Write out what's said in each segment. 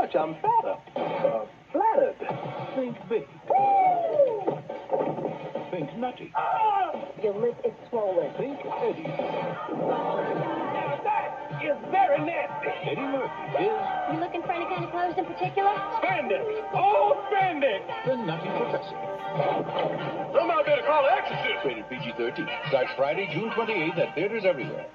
much, I'm fatter. Flattered. Think big. Think nutty. Your lip is swollen. Think Eddie. Now that is very nasty. Eddie Murphy is You looking for any kind of clothes in particular? Spandex. All spandex. the Nutty Professor. Somebody better call the exorcist. Rated PG-13. Starts Friday, June 28th at theaters everywhere.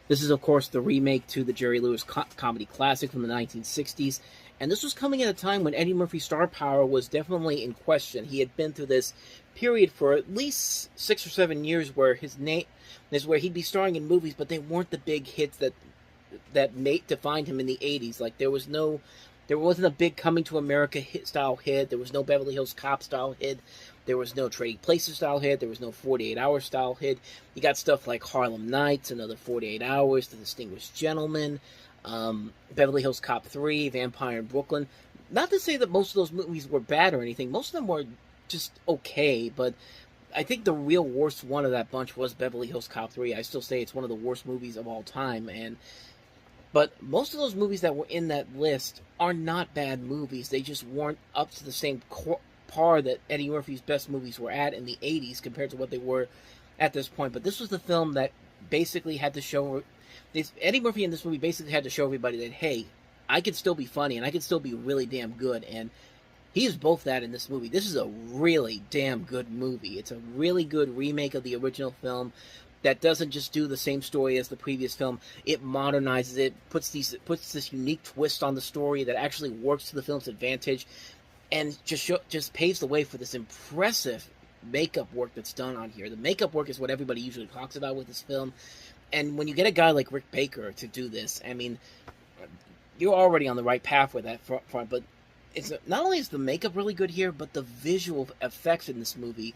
This is, of course, the remake to the Jerry Lewis comedy classic from the 1960s, and this was coming at a time when Eddie Murphy's star power was definitely in question. He had been through this period for at least 6 or 7 years where his name is where he'd be starring in movies, but they weren't the big hits that defined him in the 80s. Like there wasn't a big Coming to America style hit. There was no Beverly Hills Cop style hit. There was no Trading Places style hit. There was no 48 Hour style hit. You got stuff like Harlem Nights, Another 48 Hours, The Distinguished Gentleman, Beverly Hills Cop 3, Vampire in Brooklyn. Not to say that most of those movies were bad or anything. Most of them were just okay, but I think the real worst one of that bunch was Beverly Hills Cop 3. I still say it's one of the worst movies of all time, but most of those movies that were in that list are not bad movies. They just weren't up to the same par that Eddie Murphy's best movies were at in the 80s compared to what they were at this point. But this was the film that basically had to show... Eddie Murphy in this movie basically had to show everybody that, hey, I can still be funny and I can still be really damn good. And he is both that in this movie. This is a really damn good movie. It's a really good remake of the original film that doesn't just do the same story as the previous film. It modernizes it, puts this unique twist on the story that actually works to the film's advantage, and just paves the way for this impressive makeup work that's done on here. The makeup work is what everybody usually talks about with this film, and when you get a guy like Rick Baker to do this, I mean, you're already on the right path with that front, but it's not only is the makeup really good here, but the visual effects in this movie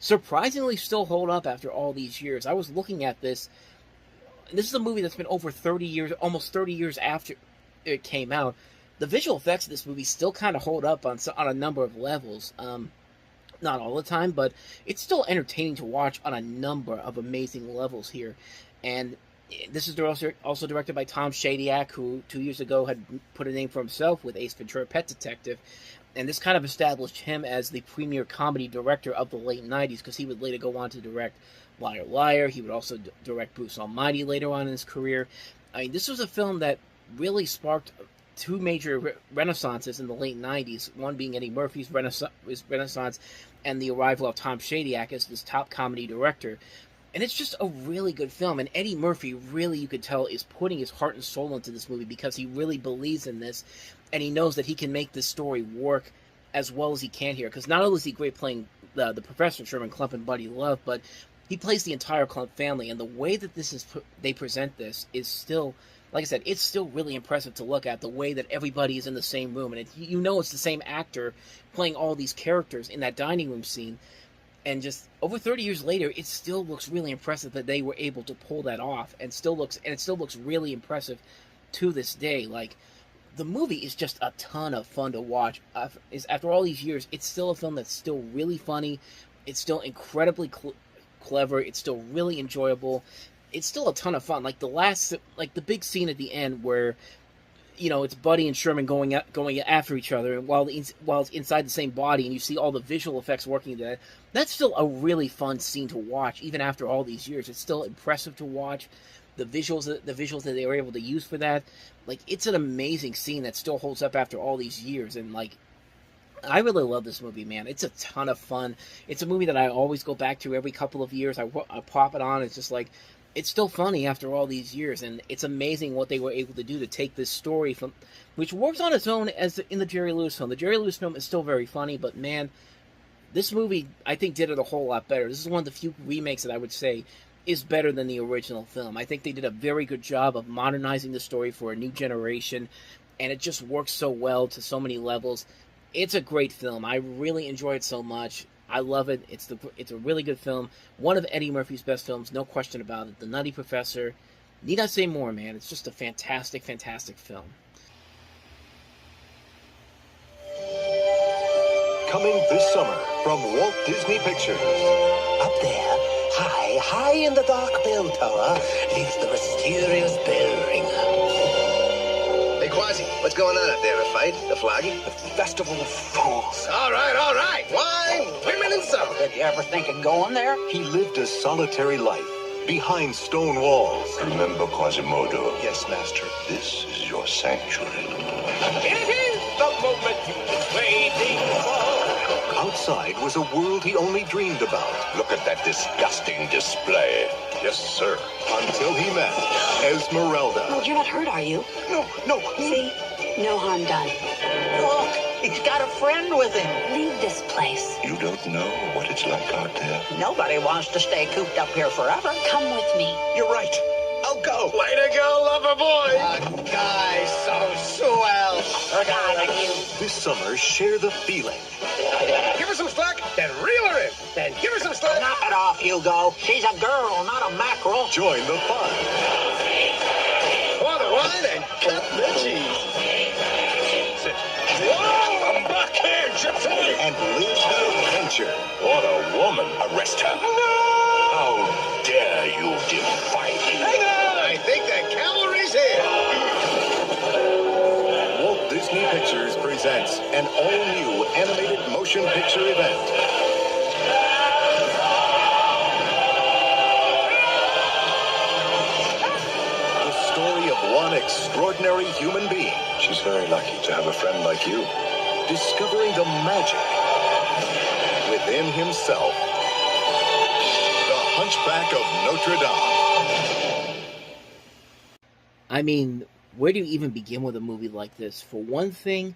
surprisingly still hold up after all these years. I was looking at this. This is a movie that's been over 30 years, almost 30 years after it came out. The visual effects of this movie still kind of hold up on a number of levels. Not all the time, but it's still entertaining to watch on a number of amazing levels here. And this is also directed by Tom Shadyac, who 2 years ago had put a name for himself with Ace Ventura: Pet Detective. And this kind of established him as the premier comedy director of the late 90s, because he would later go on to direct Liar Liar. He would also direct Bruce Almighty later on in his career. I mean, this was a film that really sparked two major renaissances in the late 90s, one being Eddie Murphy's renaissance and the arrival of Tom Shadyac as this top comedy director. And it's just a really good film, and Eddie Murphy really, you could tell, is putting his heart and soul into this movie because he really believes in this, and he knows that he can make this story work as well as he can here. Because not only is he great playing the Professor, Sherman Klump, and Buddy Love, but he plays the entire Klump family, and the way that they present this is still, like I said, it's still really impressive to look at, the way that everybody is in the same room, and you know it's the same actor playing all these characters in that dining room scene. And just over 30 years later, it still looks really impressive that they were able to pull that off, and it still looks really impressive to this day. Like, the movie is just a ton of fun to watch. After all these years, it's still a film that's still really funny. It's still incredibly clever. It's still really enjoyable. It's still a ton of fun. Like the big scene at the end where, you know, it's Buddy and Sherman going after each other, and while it's inside the same body, and you see all the visual effects working there. That's still a really fun scene to watch, even after all these years. It's still impressive to watch. The visuals that they were able to use for that, like, it's an amazing scene that still holds up after all these years. And like, I really love this movie, man. It's a ton of fun. It's a movie that I always go back to every couple of years. I pop it on. It's just like, it's still funny after all these years, and it's amazing what they were able to do to take this story from, which works on its own as in the Jerry Lewis film. The Jerry Lewis film is still very funny, but man, this movie, I think, did it a whole lot better. This is one of the few remakes that I would say is better than the original film. I think they did a very good job of modernizing the story for a new generation, and it just works so well to so many levels. It's a great film. I really enjoy it so much. I love it. It's a really good film. One of Eddie Murphy's best films, no question about it. The Nutty Professor. Need I say more, man? It's just a fantastic, fantastic film. Coming this summer from Walt Disney Pictures. Up there, high in the dark bell tower, lives the mysterious bell ringer. Quasi, what's going on out there? A fight? A flogging? The Festival of Fools. All right, all right. Wine, women, and song. Did you ever think of going there? He lived a solitary life behind stone walls. Remember, Quasimodo. Yes, master. This is your sanctuary. It is the moment you've been waiting for. Outside was a world he only dreamed about. Look at that disgusting display. Yes, sir. Until he met Esmeralda. Oh, you're not hurt, are you? No. See? No harm done. Look, he's got a friend with him. Leave this place. You don't know what it's like out there. Nobody wants to stay cooped up here forever. Come with me. You're right. I'll go. Way to go, lover boy. A guy so swell. Look out at you. This summer, share the feeling. Give her some slack, then reel her in. Then give her some slack. Knock it off, Hugo. She's a girl, not a mackerel. Join the fun. Pour the wine and cut the cheese. Sit. Whoa, I'm back here, gypsy. And live the adventure. What a woman. Arrest her. No! How dare you defy me? Hang on! I think the cavalry's here. Walt Disney Pictures presents an all-new animated motion picture event. The story of one extraordinary human being She's very lucky to have a friend like you. discovering the magic within himself. The Hunchback of Notre Dame. I mean, where do you even begin with a movie like this? For one thing,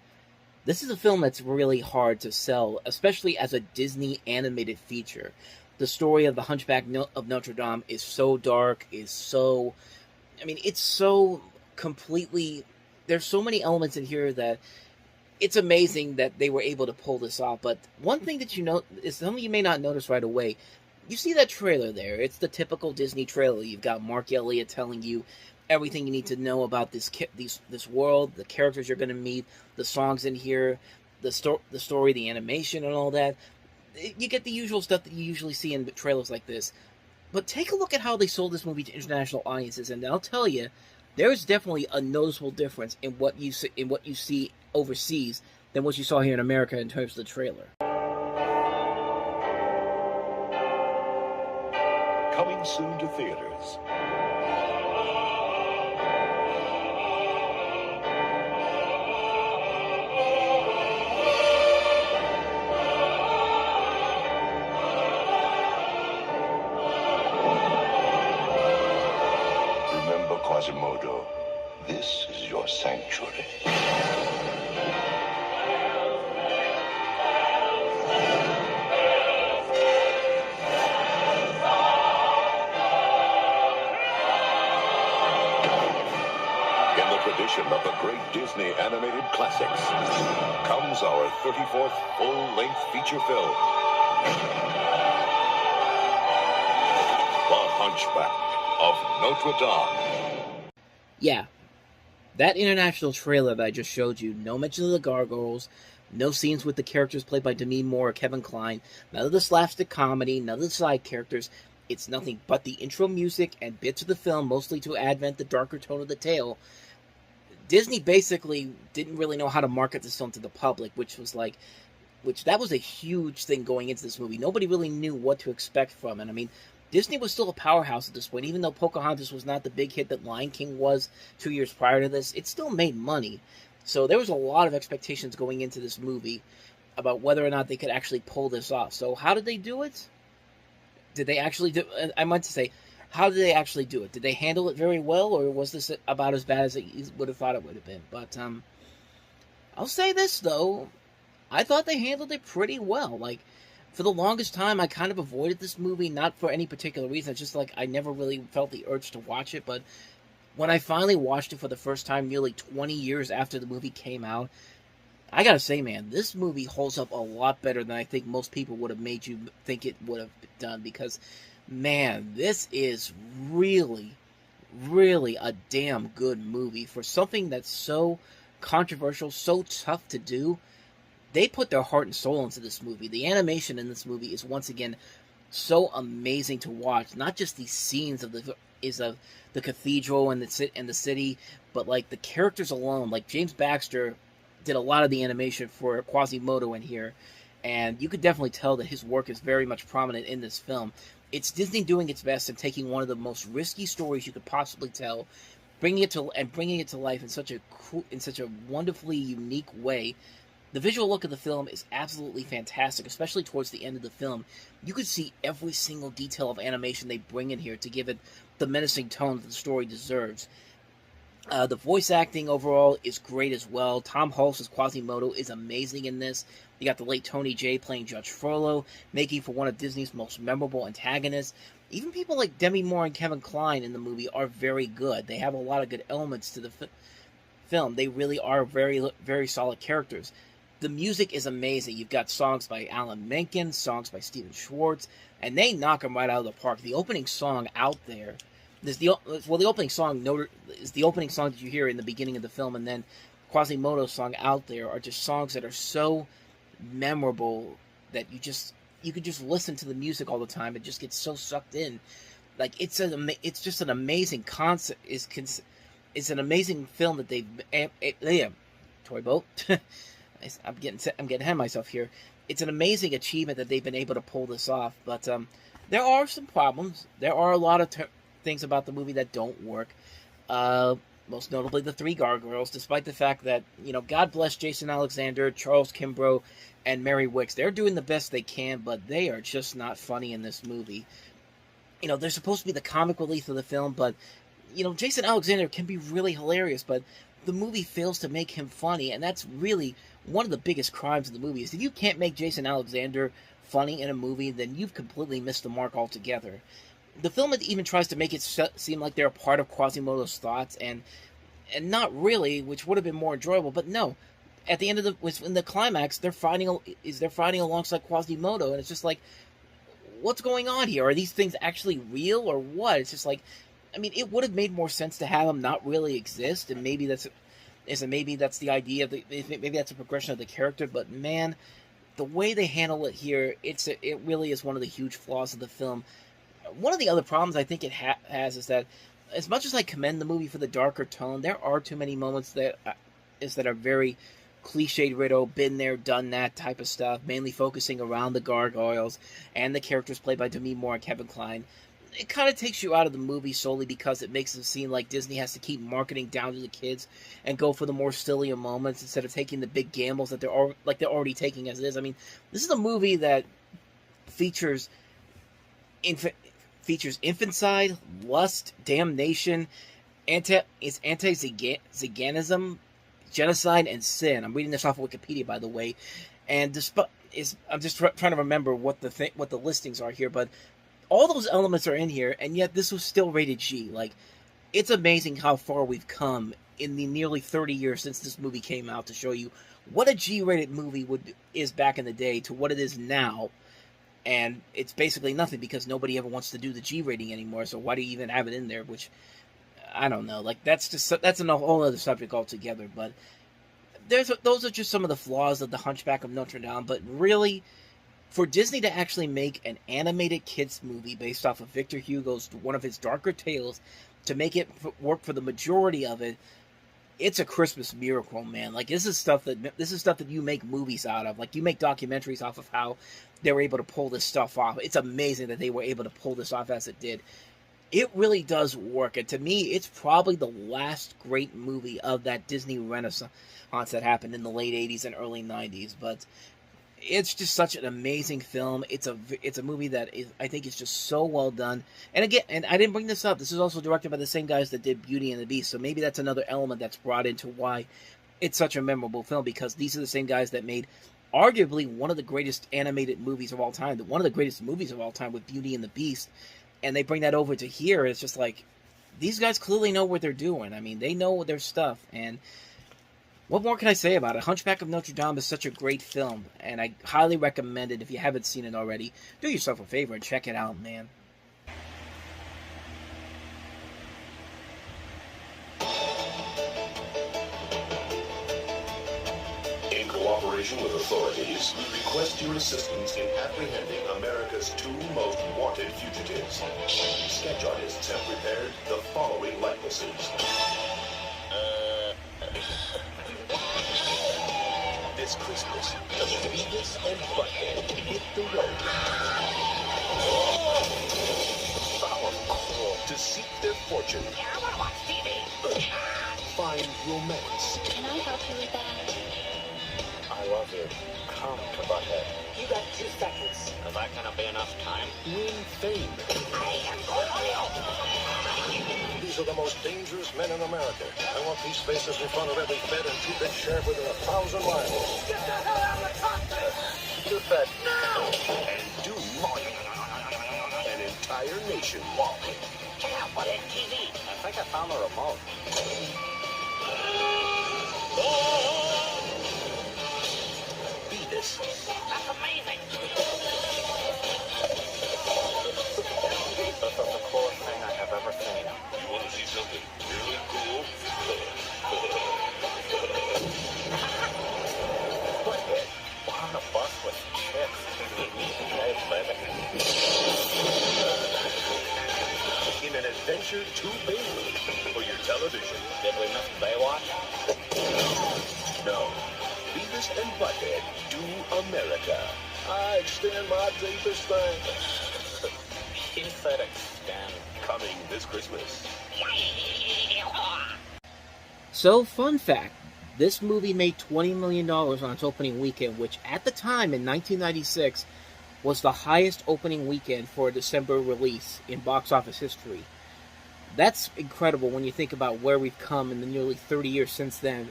this is a film that's really hard to sell, especially as a Disney animated feature. The story of the Hunchback of Notre Dame is so dark, it's so completely... There's so many elements in here that it's amazing that they were able to pull this off. But one thing that you know is something you may not notice right away. You see that trailer there. It's the typical Disney trailer. You've got Mark Elliott telling you everything you need to know about this world, the characters you're going to meet, the songs in here, the story, the animation, and all that. You get the usual stuff that you usually see in trailers like this. But take a look at how they sold this movie to international audiences, and I'll tell you, there's definitely a noticeable difference in what you see overseas than what you saw here in America in terms of the trailer. Coming soon to theaters. Remember, Quasimodo, this is your sanctuary. In the tradition of the great Disney animated classics comes our 34th full-length feature film, The Hunchback of Notre Dame. Yeah, that international trailer that I just showed you, no mention of the gargoyles, no scenes with the characters played by Demi Moore or Kevin Kline, none of the slapstick comedy, none of the side characters. It's nothing but the intro music and bits of the film, mostly to advent the darker tone of the tale. Disney basically didn't really know how to market this film to the public, which that was a huge thing going into this movie. Nobody really knew what to expect from it. I mean, Disney was still a powerhouse at this point. Even though Pocahontas was not the big hit that Lion King was 2 years prior to this, it still made money. So there was a lot of expectations going into this movie about whether or not they could actually pull this off. So how did they do it? Did they actually do it? I meant to say, how did they actually do it? Did they handle it very well, or was this about as bad as you would have thought it would have been? But I'll say this, though. I thought they handled it pretty well. Like, for the longest time, I kind of avoided this movie, not for any particular reason. It's just like I never really felt the urge to watch it. But when I finally watched it for the first time nearly 20 years after the movie came out, I gotta say, man, this movie holds up a lot better than I think most people would have made you think it would have done. Because, man, this is really, really a damn good movie. For something that's so controversial, so tough to do, they put their heart and soul into this movie. The animation in this movie is, once again, so amazing to watch. Not just the scenes of the is of the cathedral and the city, but like the characters alone, like James Baxter did a lot of the animation for Quasimodo in here, and you could definitely tell that his work is very much prominent in this film. It's Disney doing its best in taking one of the most risky stories you could possibly tell, bringing it to life in such a wonderfully unique way. The visual look of the film is absolutely fantastic, especially towards the end of the film. You could see every single detail of animation they bring in here to give it the menacing tone that the story deserves. The voice acting overall is great as well. Tom Hulce as Quasimodo is amazing in this. You got the late Tony Jay playing Judge Frollo, making for one of Disney's most memorable antagonists. Even people like Demi Moore and Kevin Kline in the movie are very good. They have a lot of good elements to the film. They really are very, very solid characters. The music is amazing. You've got songs by Alan Menken, songs by Stephen Schwartz, and they knock them right out of the park. The opening song Out There, the opening song Notre is the opening song that you hear in the beginning of the film, and then Quasimodo's song Out There are just songs that are so memorable that you could just listen to the music all the time and just get so sucked in. Like it's just an amazing concept. It's an amazing film that they've toy boat. I'm getting ahead of myself here. It's an amazing achievement that they've been able to pull this off, but there are some problems. There are a lot of things about the movie that don't work. Most notably, the three gargoyles, despite the fact that, God bless Jason Alexander, Charles Kimbrough, and Mary Wicks. They're doing the best they can, but they are just not funny in this movie. They're supposed to be the comic relief of the film, but, Jason Alexander can be really hilarious, but the movie fails to make him funny, and that's really one of the biggest crimes of the movie, is if you can't make Jason Alexander funny in a movie, then you've completely missed the mark altogether. The film even tries to make it seem like they're a part of Quasimodo's thoughts, and not really, which would have been more enjoyable, but no. At the end of in the climax, they're fighting alongside Quasimodo, and it's just like, what's going on here? Are these things actually real, or what? It's just like, it would have made more sense to have them not really exist, and maybe that's the idea maybe that's a progression of the character. But man, the way they handle it here, it really is one of the huge flaws of the film. One of the other problems I think it has is that, as much as I commend the movie for the darker tone, there are too many moments that are very cliched riddle, been there, done that type of stuff, mainly focusing around the gargoyles and the characters played by Demi Moore and Kevin Kline. It kind of takes you out of the movie solely because it makes it seem like Disney has to keep marketing down to the kids and go for the more sillier moments instead of taking the big gambles that they're already taking as it is. This is a movie that features infanticide, lust, damnation, anti-Ziganism, genocide, and sin. I'm reading this off of Wikipedia, by the way, and I'm just trying to remember what the listings are here, but all those elements are in here, and yet this was still rated G. Like, it's amazing how far we've come in the nearly 30 years since this movie came out to show you what a G-rated movie is back in the day to what it is now. And it's basically nothing because nobody ever wants to do the G rating anymore, so why do you even have it in there? Which, I don't know. Like, that's a whole other subject altogether. But those are just some of the flaws of the Hunchback of Notre Dame. But really, for Disney to actually make an animated kids movie based off of Victor Hugo's one of his darker tales, to make it work for the majority of it, it's a Christmas miracle, man. Like, this is stuff that you make movies out of. Like, you make documentaries off of how they were able to pull this stuff off. It's amazing that they were able to pull this off as it did. It really does work, and to me, it's probably the last great movie of that Disney Renaissance that happened in the late 80s and early 90s. But it's just such an amazing film. It's a movie that I think is just so well done. And again, and I didn't bring this up, this is also directed by the same guys that did Beauty and the Beast, so maybe that's another element that's brought into why it's such a memorable film, because these are the same guys that made arguably one of the greatest animated movies of all time, one of the greatest movies of all time with Beauty and the Beast, and they bring that over to here. It's just like, these guys clearly know what they're doing. They know their stuff, and what more can I say about it? Hunchback of Notre Dame is such a great film, and I highly recommend it if you haven't seen it already. Do yourself a favor and check it out, man. In cooperation with authorities, we request your assistance in apprehending America's 2 most wanted fugitives. Sketch artists have prepared the following likenesses. This Christmas, the Beavis and Butthead hit the road. To seek their fortune. I want to watch TV. Find romance. Can I help you with that? I love you. Come to Butthead. You got 2 seconds. Is that gonna be enough time? Win fame. I am going to These are the most dangerous men in America. I want these faces in front of every Fed and keep it sheriff within 1,000 miles. get the hell out of the cockpit! Shoot that. And doom an entire nation. Yeah, what is TV? I think I found the remote. Beavis. That's amazing! This is the coolest thing I have ever seen. You want to see something really cool? Butthead. On a bus with chicks. Hey, baby. In an adventure too big for your television. Did we miss Baywatch? No. Beavis and Butthead do America. I extend my deepest thanks. He said extend. Coming this Christmas. So, fun fact, this movie made $20 million on its opening weekend, which at the time, in 1996, was the highest opening weekend for a December release in box office history. That's incredible when you think about where we've come in the nearly 30 years since then.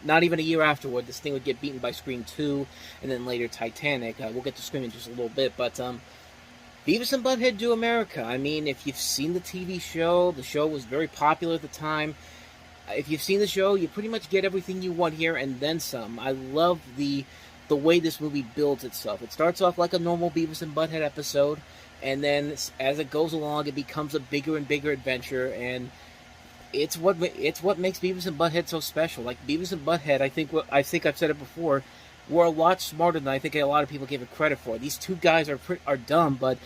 Not even a year afterward, this thing would get beaten by Scream 2, and then later Titanic. We'll get to Scream in just a little bit, but Beavis and Butthead Do America. I mean, if you've seen the TV show, the show was very popular at the time. If you've seen the show, you pretty much get everything you want here, and then some. I love the way this movie builds itself. It starts off like a normal Beavis and Butthead episode, and then as it goes along, it becomes a bigger and bigger adventure, and it's what makes Beavis and Butthead so special. Like, Beavis and Butthead, I think I've said it before, were a lot smarter than I think a lot of people give it credit for. These 2 guys are dumb, but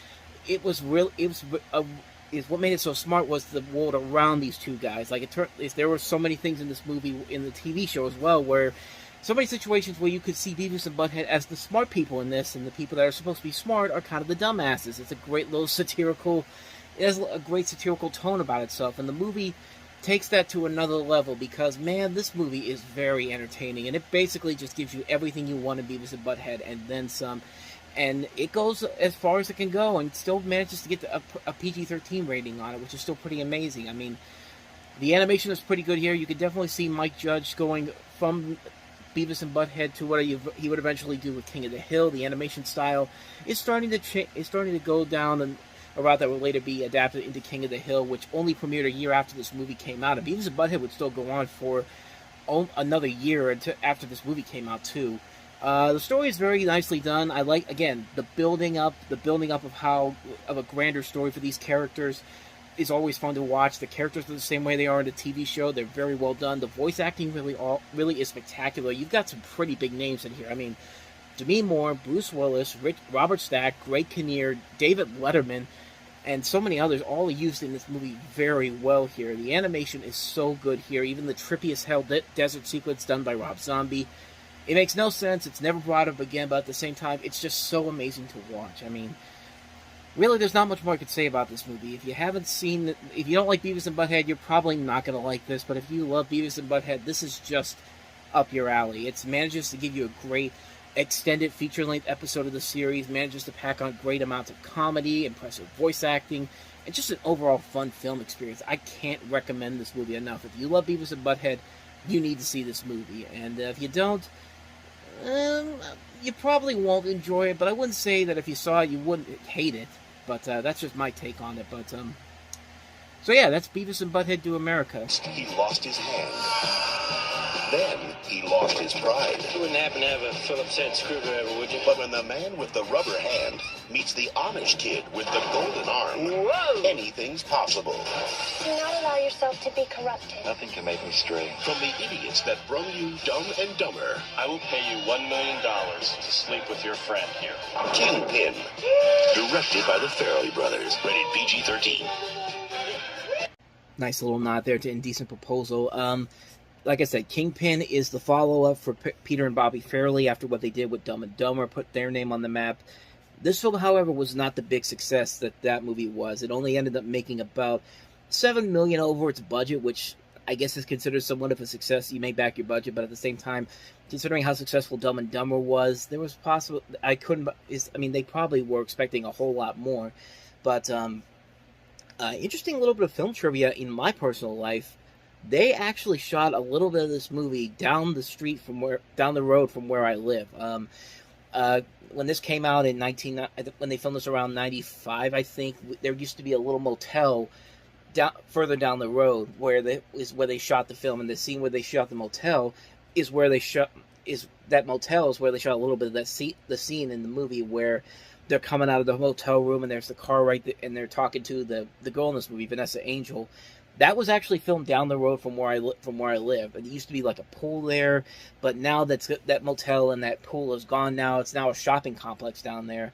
what made it so smart was the world around these 2 guys. Like, there were so many things in this movie, in the TV show as well, where so many situations where you could see Beavis and Butthead as the smart people in this, and the people that are supposed to be smart are kind of the dumbasses. It's a great little satirical, it has a great satirical tone about itself, and the movie takes that to another level because, man, this movie is very entertaining, and it basically just gives you everything you want in Beavis and Butthead, and then some. And it goes as far as it can go, and still manages to get a PG-13 rating on it, which is still pretty amazing. I mean, the animation is pretty good here. You could definitely see Mike Judge going from Beavis and Butthead to what he would eventually do with King of the Hill. The animation style is starting to go down a route that would later be adapted into King of the Hill, which only premiered a year after this movie came out. And Beavis and Butthead would still go on for another year after this movie came out too. The story is very nicely done. I like, again, the building up of a grander story for these characters is always fun to watch. The characters are the same way they are in the TV show. They're very well done. The voice acting really is spectacular. You've got some pretty big names in here. I mean, Demi Moore, Bruce Willis, Robert Stack, Greg Kinnear, David Letterman, and so many others, all used in this movie very well here. The animation is so good here. Even the trippy as hell desert sequence done by Rob Zombie. It makes no sense. It's never brought up again, but at the same time, it's just so amazing to watch. I mean, really, there's not much more I could say about this movie. If you don't like Beavis and Butthead, you're probably not going to like this, but if you love Beavis and Butthead, this is just up your alley. It manages to give you a great extended feature-length episode of the series, manages to pack on great amounts of comedy, impressive voice acting, and just an overall fun film experience. I can't recommend this movie enough. If you love Beavis and Butthead, you need to see this movie. And if you don't, you probably won't enjoy it, but I wouldn't say that if you saw it, you wouldn't hate it. But that's just my take on it. But so yeah, that's Beavis and Butthead Do America. He lost his hand. Then he lost his pride. You wouldn't happen to have a Phillips head screwdriver, would you? But when the man with the rubber hand meets the Amish kid with the golden arm, Whoa! anything's possible. Do not allow yourself to be corrupted. Nothing can make me stray. From the idiots that brung you Dumb and Dumber, I will pay you $1 million to sleep with your friend here. Kingpin, directed by the Farrelly brothers, rated PG-13. Nice little nod there to Indecent Proposal. Like I said, Kingpin is the follow-up for Peter and Bobby Farrelly after what they did with Dumb and Dumber, put their name on the map. This film, however, was not the big success that movie was. It only ended up making about $7 million over its budget, which I guess is considered somewhat of a success. You may back your budget, but at the same time, considering how successful Dumb and Dumber was, there was possible. They probably were expecting a whole lot more. But interesting little bit of film trivia in my personal life. They actually shot a little bit of this movie down the road from where I live. When this came out when they filmed this around 95, I think, there used to be a little motel further down the road where they shot the film, and the scene where they shot the motel is where they shot a little bit of the scene in the movie where they're coming out of the motel room and there's the car right there, and they're talking to the girl in this movie, Vanessa Angel. That was actually filmed down the road from where I live. It used to be like a pool there, but now that motel and that pool is gone now. It's now a shopping complex down there.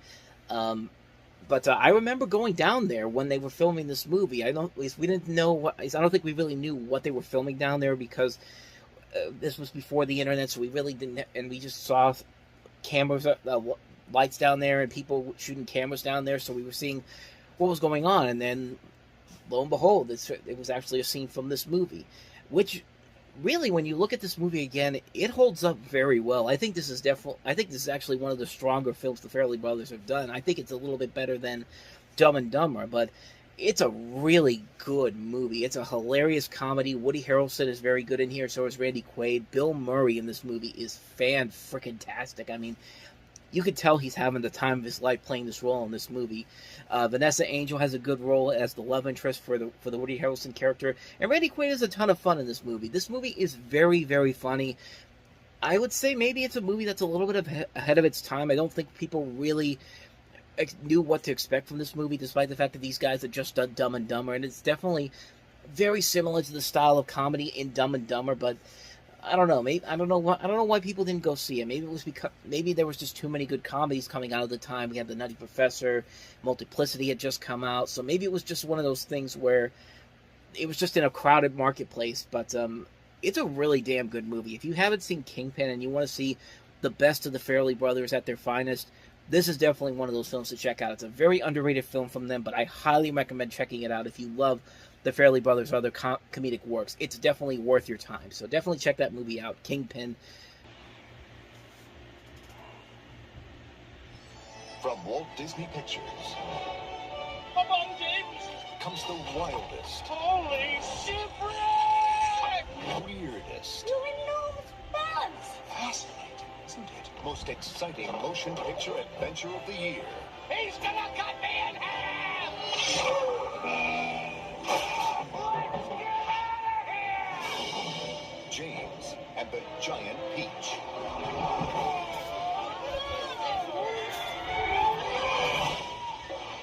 But I remember going down there when they were filming this movie. I don't think we really knew what they were filming down there because this was before the internet, so we really didn't. And we just saw cameras, lights down there, and people shooting cameras down there. So we were seeing what was going on, and then lo and behold, it was actually a scene from this movie, which really, when you look at this movie again, it holds up very well. I think this is actually one of the stronger films the Farrelly brothers have done. I think it's a little bit better than Dumb and Dumber, but it's a really good movie. It's a hilarious comedy. Woody Harrelson is very good in here, so is Randy Quaid. Bill Murray in this movie is fan-frickin-tastic. I mean, you could tell he's having the time of his life playing this role in this movie. Vanessa Angel has a good role as the love interest for the Woody Harrelson character, and Randy Quaid has a ton of fun in this movie. This movie is very, very funny. I would say maybe it's a movie that's a little bit ahead of its time. I don't think people really knew what to expect from this movie, despite the fact that these guys had just done Dumb and Dumber, and it's definitely very similar to the style of comedy in Dumb and Dumber, but I don't know. I don't know why people didn't go see it. Maybe it was because there was just too many good comedies coming out at the time. We had the Nutty Professor, Multiplicity had just come out, so maybe it was just one of those things where it was just in a crowded marketplace. But it's a really damn good movie. If you haven't seen Kingpin and you want to see the best of the Farrelly brothers at their finest, this is definitely one of those films to check out. It's a very underrated film from them, but I highly recommend checking it out if you love the Farrelly brothers' other comedic works. It's definitely worth your time. So definitely check that movie out, Kingpin. From Walt Disney Pictures Come on, James. comes the wildest, Holy shipwreck! weirdest, You enormous bugs! fascinating, isn't it? Most exciting motion picture adventure of the year. He's gonna cut me in half! James and the Giant Peach.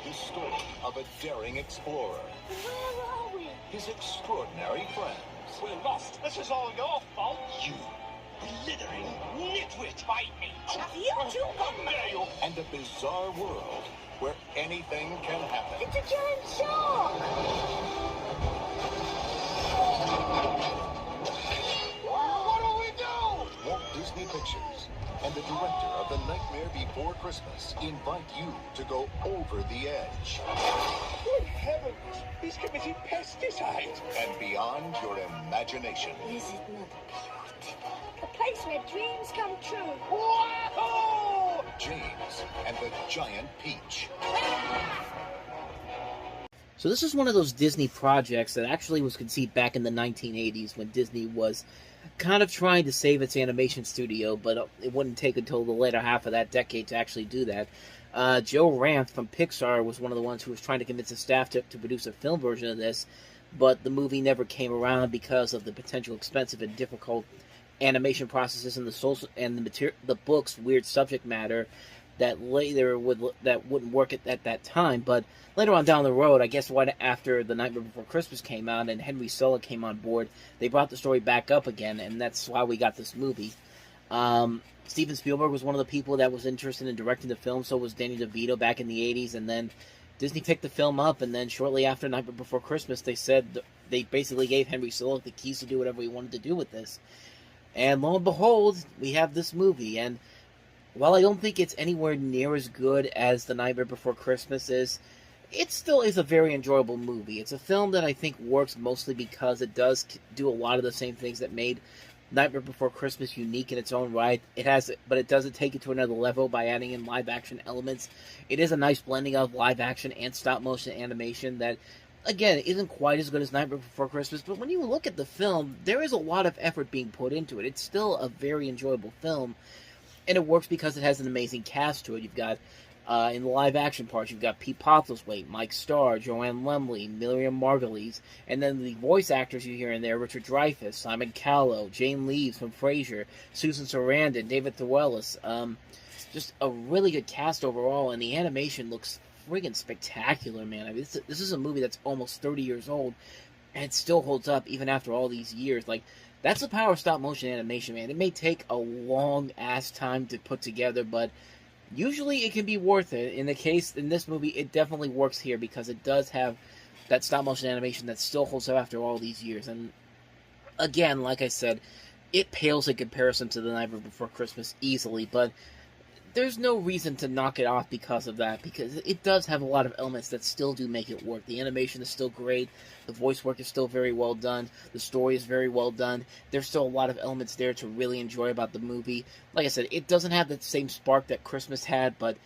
The story of a daring explorer, Where are we? his extraordinary friends, We're lost. This is all your fault. you, Blithering nitwit. Bite me. You two How dare you? and a bizarre world where anything can happen. It's a giant shark! What do we do? Walt Disney Pictures and the director of The Nightmare Before Christmas invite you to go over the edge Good heavens. He's committing pesticide. and beyond your imagination. Is it not beautiful? A place where dreams come true. Wahoo! James and the Giant Peach. So this is one of those Disney projects that actually was conceived back in the 1980s when Disney was kind of trying to save its animation studio, but it wouldn't take until the later half of that decade to actually do that. Joe Ranft from Pixar was one of the ones who was trying to convince the staff to produce a film version of this, but the movie never came around because of the potential expensive and difficult animation processes and the book's weird subject matter that wouldn't work at that time. But later on down the road, I guess after The Nightmare Before Christmas came out and Henry Selick came on board, they brought the story back up again, and that's why we got this movie. Steven Spielberg was one of the people that was interested in directing the film, so was Danny DeVito back in the 80s, and then Disney picked the film up, and then shortly after Nightmare Before Christmas, they said they basically gave Henry Selick the keys to do whatever he wanted to do with this. And lo and behold, we have this movie, and while I don't think it's anywhere near as good as The Nightmare Before Christmas is, it still is a very enjoyable movie. It's a film that I think works mostly because it does do a lot of the same things that made Nightmare Before Christmas unique in its own right. But it doesn't take it to another level by adding in live-action elements. It is a nice blending of live-action and stop-motion animation that, again, isn't quite as good as Nightmare Before Christmas, but when you look at the film, there is a lot of effort being put into it. It's still a very enjoyable film, and it works because it has an amazing cast to it. You've got, in the live-action parts, you've got Pete Postlethwaite, Mike Starr, Joanne Lumley, Miriam Margolyes, and then the voice actors you hear in there, Richard Dreyfuss, Simon Callow, Jane Leeves from Frasier, Susan Sarandon, David Thewlis. Just a really good cast overall, and the animation looks friggin' spectacular, man. I mean, this is a movie that's almost 30 years old, and it still holds up even after all these years. Like, that's the power of stop-motion animation, man. It may take a long-ass time to put together, but usually it can be worth it. In this movie, it definitely works here because it does have that stop-motion animation that still holds up after all these years. And again, like I said, it pales in comparison to The Nightmare Before Christmas easily, but there's no reason to knock it off because of that, because it does have a lot of elements that still do make it work. The animation is still great, the voice work is still very well done, the story is very well done, there's still a lot of elements there to really enjoy about the movie. Like I said, it doesn't have the same spark that Christmas had, but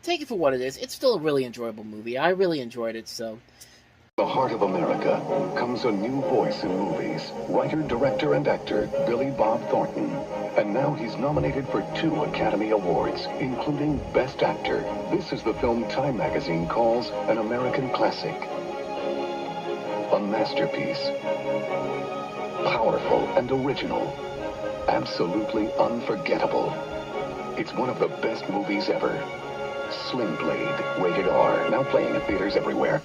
take it for what it is. It's still a really enjoyable movie. I really enjoyed it, so... The heart of America comes a new voice in movies. Writer, director, and actor Billy Bob Thornton. And now he's nominated for 2 Academy Awards, including Best Actor. This is the film Time magazine calls an American classic. A masterpiece. Powerful and original. Absolutely unforgettable. It's one of the best movies ever. Sling Blade, rated R. Now playing in theaters everywhere.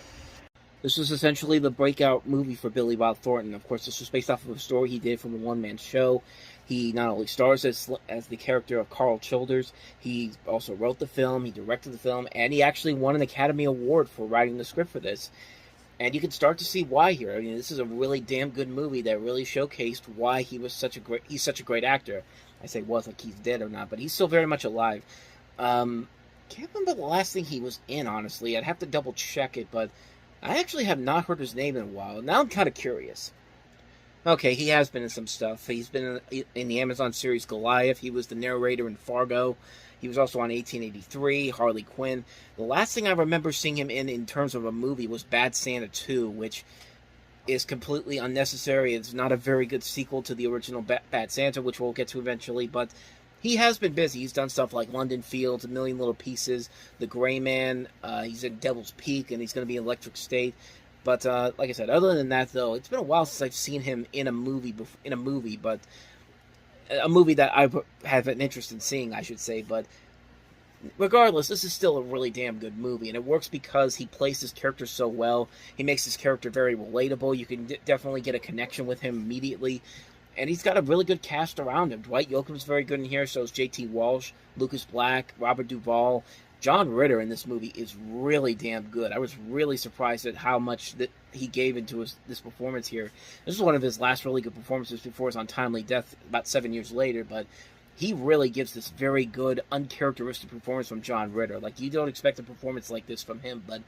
This was essentially the breakout movie for Billy Bob Thornton. Of course, this was based off of a story he did from a one-man show. He not only stars as the character of Carl Childers, he also wrote the film, he directed the film, and he actually won an Academy Award for writing the script for this. And you can start to see why here. I mean, this is a really damn good movie that really showcased why he's such a great actor. I say was like he's dead or not, but he's still very much alive. Can't remember the last thing he was in, honestly. I'd have to double check it, but I actually have not heard his name in a while. Now I'm kind of curious. Okay, he has been in some stuff. He's been in the Amazon series Goliath. He was the narrator in Fargo. He was also on 1883, Harley Quinn. The last thing I remember seeing him in terms of a movie was Bad Santa 2, which is completely unnecessary. It's not a very good sequel to the original Bad Santa, which we'll get to eventually, but he has been busy. He's done stuff like London Fields, A Million Little Pieces, The Gray Man. He's in Devil's Peak, and he's going to be in Electric State. But like I said, other than that, though, it's been a while since I've seen him in a movie. But a movie that I have an interest in seeing, I should say. But regardless, this is still a really damn good movie, and it works because he plays his character so well. He makes his character very relatable. You can definitely get a connection with him immediately. And he's got a really good cast around him. Dwight Yoakam's very good in here, so is J.T. Walsh, Lucas Black, Robert Duvall. John Ritter in this movie is really damn good. I was really surprised at how much that he gave into this performance here. This is one of his last really good performances before his untimely death about 7 years later, but he really gives this very good, uncharacteristic performance from John Ritter. Like, you don't expect a performance like this from him, but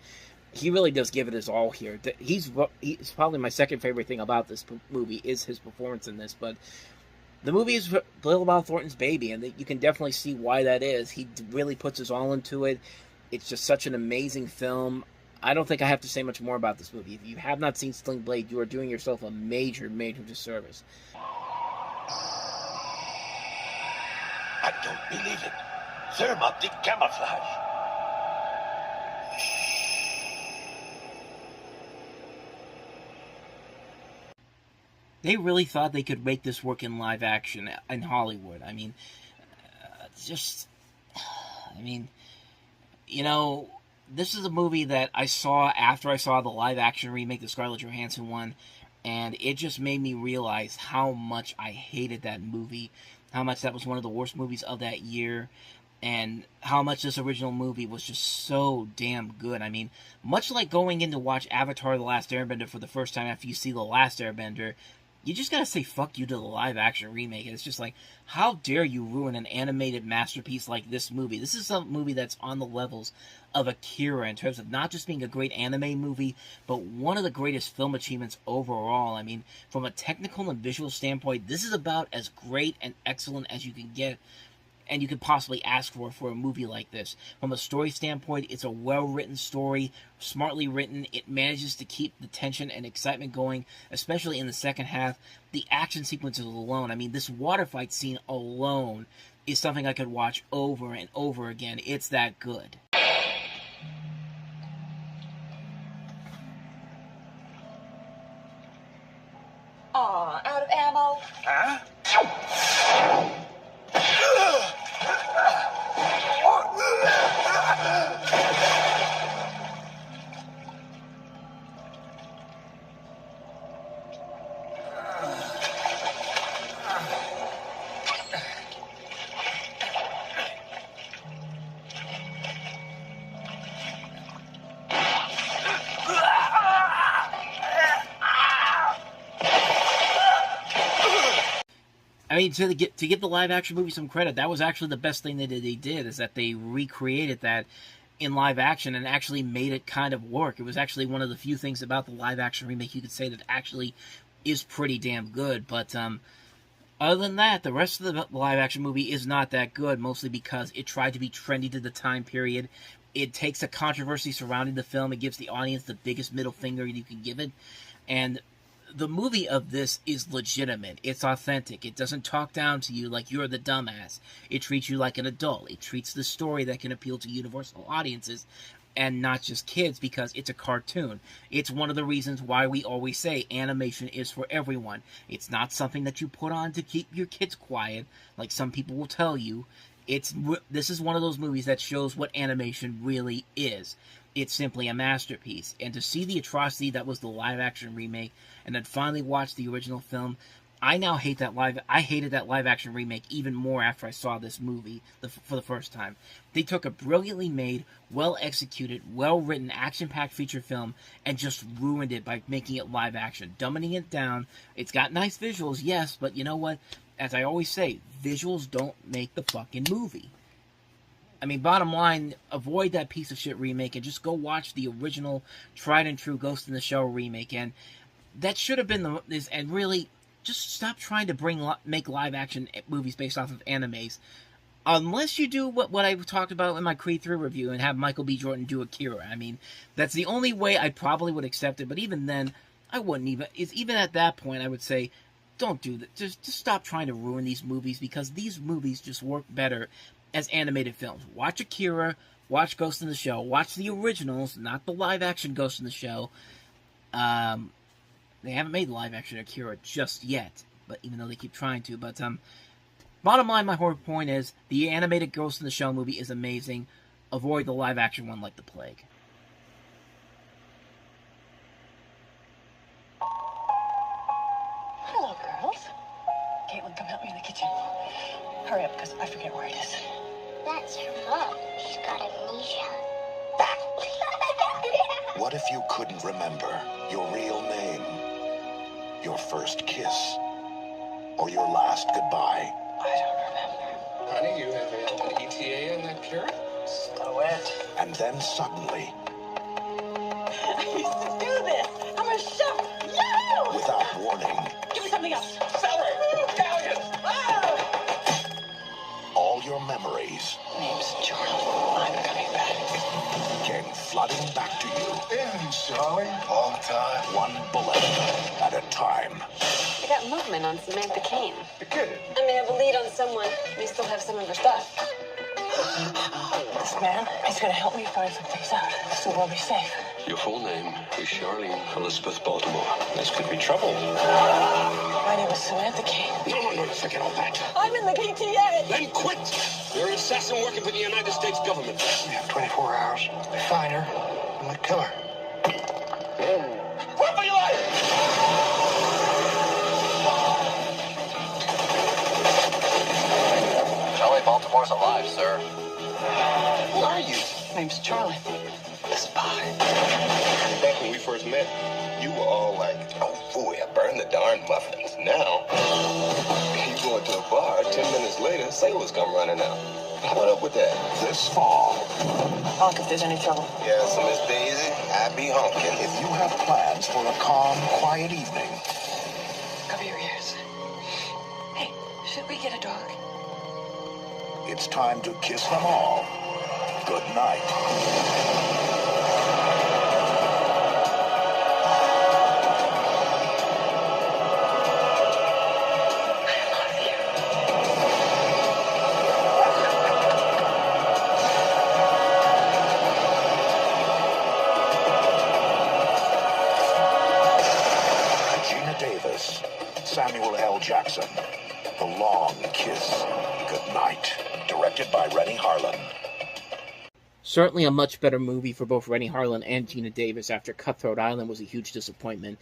he really does give it his all here. He's probably my second favorite thing about this movie is his performance in this, but the movie is Billy Bob Thornton's baby, and you can definitely see why that is. He really puts his all into it. It's just such an amazing film. I don't think I have to say much more about this movie. If you have not seen Sling Blade, you are doing yourself a major, major disservice. I don't believe it. Thermoptic camouflage. They really thought they could make this work in live action in Hollywood. I mean, this is a movie that I saw after I saw the live action remake, the Scarlett Johansson one, and it just made me realize how much I hated that movie, how much that was one of the worst movies of that year, and how much this original movie was just so damn good. I mean, much like going in to watch Avatar: The Last Airbender for the first time after you see The Last Airbender, you just gotta say fuck you to the live-action remake. It's just like, how dare you ruin an animated masterpiece like this movie? This is a movie that's on the levels of Akira in terms of not just being a great anime movie, but one of the greatest film achievements overall. I mean, from a technical and visual standpoint, this is about as great and excellent as you can get, and you could possibly ask for a movie like this. From a story standpoint, it's a well-written story, smartly written. It manages to keep the tension and excitement going, especially in the second half. The action sequences alone, I mean, this water fight scene alone is something I could watch over and over again. It's that good. Aw, out of ammo. Huh? I mean, to get the live-action movie some credit, that was actually the best thing that they did, is that they recreated that in live action and actually made it kind of work. It was actually one of the few things about the live-action remake you could say that actually is pretty damn good. But other than that, the rest of the live-action movie is not that good, mostly because it tried to be trendy to the time period. It takes a controversy surrounding the film. It gives the audience the biggest middle finger you can give it. And the movie of this is legitimate. It's authentic. It doesn't talk down to you like you're the dumbass. It treats you like an adult. It treats the story that can appeal to universal audiences and not just kids, because it's a cartoon. It's one of the reasons why we always say animation is for everyone. It's not something that you put on to keep your kids quiet, like some people will tell you. This is one of those movies that shows what animation really is. It's simply a masterpiece. And to see the atrocity that was the live-action remake, and then finally watch the original film, I hated that live-action remake even more after I saw this movie for the first time. They took a brilliantly made, well-executed, well-written, action-packed feature film and just ruined it by making it live-action, dumbing it down. It's got nice visuals, yes, but you know what? As I always say, visuals don't make the fucking movie. I mean, bottom line, avoid that piece of shit remake and just go watch the original, tried and true Ghost in the Shell remake. And that should have been and really, just stop trying to make live action movies based off of animes. Unless you do what I talked about in my Creed 3 review and have Michael B. Jordan do Akira. I mean, that's the only way I probably would accept it. But even then, I wouldn't even at that point, I would say, don't do that. Just stop trying to ruin these movies, because these movies just work better as animated films. Watch Akira, watch Ghost in the Shell, watch the originals, not the live-action Ghost in the Shell. They haven't made live-action Akira just yet, but even though they keep trying to. But bottom line, my whole point is, the animated Ghost in the Shell movie is amazing. Avoid the live-action one like the plague. Hello, girls. Caitlin, come help me in the kitchen. Hurry up, because I forget where it is. That's her mom. She's got amnesia. What if you couldn't remember your real name, your first kiss, or your last goodbye? I don't remember. Honey, you have an ETA on that carrot? Slow it. And then suddenly, I used to do this. I'm a chef. Yo! without warning, Give me something else. Celery! Scallions! all your memories Name's Charles. I'm coming back. came flooding back to you. Charlie, long time. One bullet at a time. I got movement on Samantha Kane. You're kidding. I mean, I have a lead on someone. We still have some of her stuff. The this man. He's gonna help me find some things out so we'll be safe. Your full name is Charlene Elizabeth Baltimore. This could be trouble. My name is Samantha King. No, forget all that. I'm in the PTA. Then quit. You're an assassin working for the United States government. We have 24 hours to find her and the killer. What for your life? Charlie Baltimore's alive, sir. Who are you? Name's Charlie. The spy. Back when we first met, you were all like, oh boy, I burned the darn muffins. Now, you go into a bar, 10 minutes later, sailors come running out. What up with that? This fall. Honk if there's any trouble. Yeah, so Miss Daisy, I be honking. If you have plans for a calm, quiet evening, Cover your ears. Hey, should we get a dog? it's time to kiss them all. Good night. Davis, Samuel L. Jackson, The Long Kiss, Goodnight, directed by Rennie Harlan. Certainly a much better movie for both Rennie Harlan and Gina Davis after Cutthroat Island was a huge disappointment.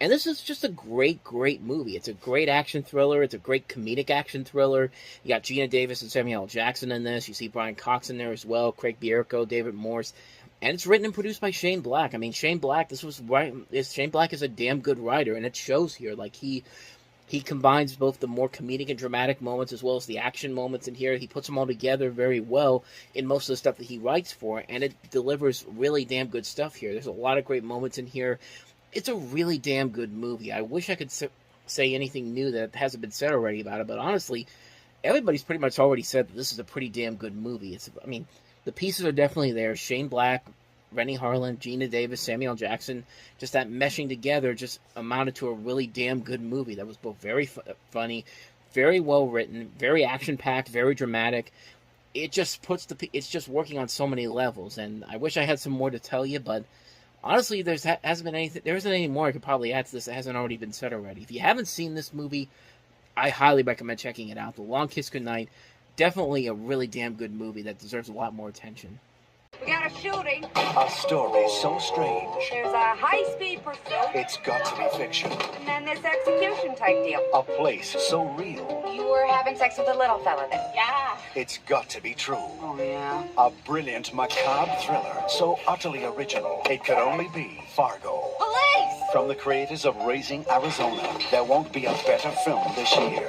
And this is just a great, great movie. It's a great action thriller. It's a great comedic action thriller. You got Gina Davis and Samuel L. Jackson in this. You see Brian Cox in there as well, Craig Bierko, David Morse. And it's written and produced by Shane Black. I mean, Shane Black, Shane Black is a damn good writer, and it shows here. Like, he combines both the more comedic and dramatic moments as well as the action moments in here. He puts them all together very well in most of the stuff that he writes for, and it delivers really damn good stuff here. There's a lot of great moments in here. It's a really damn good movie. I wish I could say anything new that hasn't been said already about it, but honestly, everybody's pretty much already said that this is a pretty damn good movie. The pieces are definitely there. Shane Black, Rennie Harlan, Gina Davis, Samuel L. Jackson, just that meshing together just amounted to a really damn good movie that was both very funny, very well written, very action-packed, very dramatic. It just it's just working on so many levels, and I wish I had some more to tell you, but honestly, there isn't any more I could probably add to this that hasn't already been said already. If you haven't seen this movie, I highly recommend checking it out. The Long Kiss Goodnight. Definitely a really damn good movie that deserves a lot more attention. We got a shooting. A story so strange, There's a high-speed pursuit. it's got to be fiction. And then this execution type deal. A place so real, You were having sex with a little fella then? Yeah. it's got to be true. Oh, yeah? A brilliant, macabre thriller so utterly original, it could only be Fargo. Police! From the creators of Raising Arizona, there won't be a better film this year.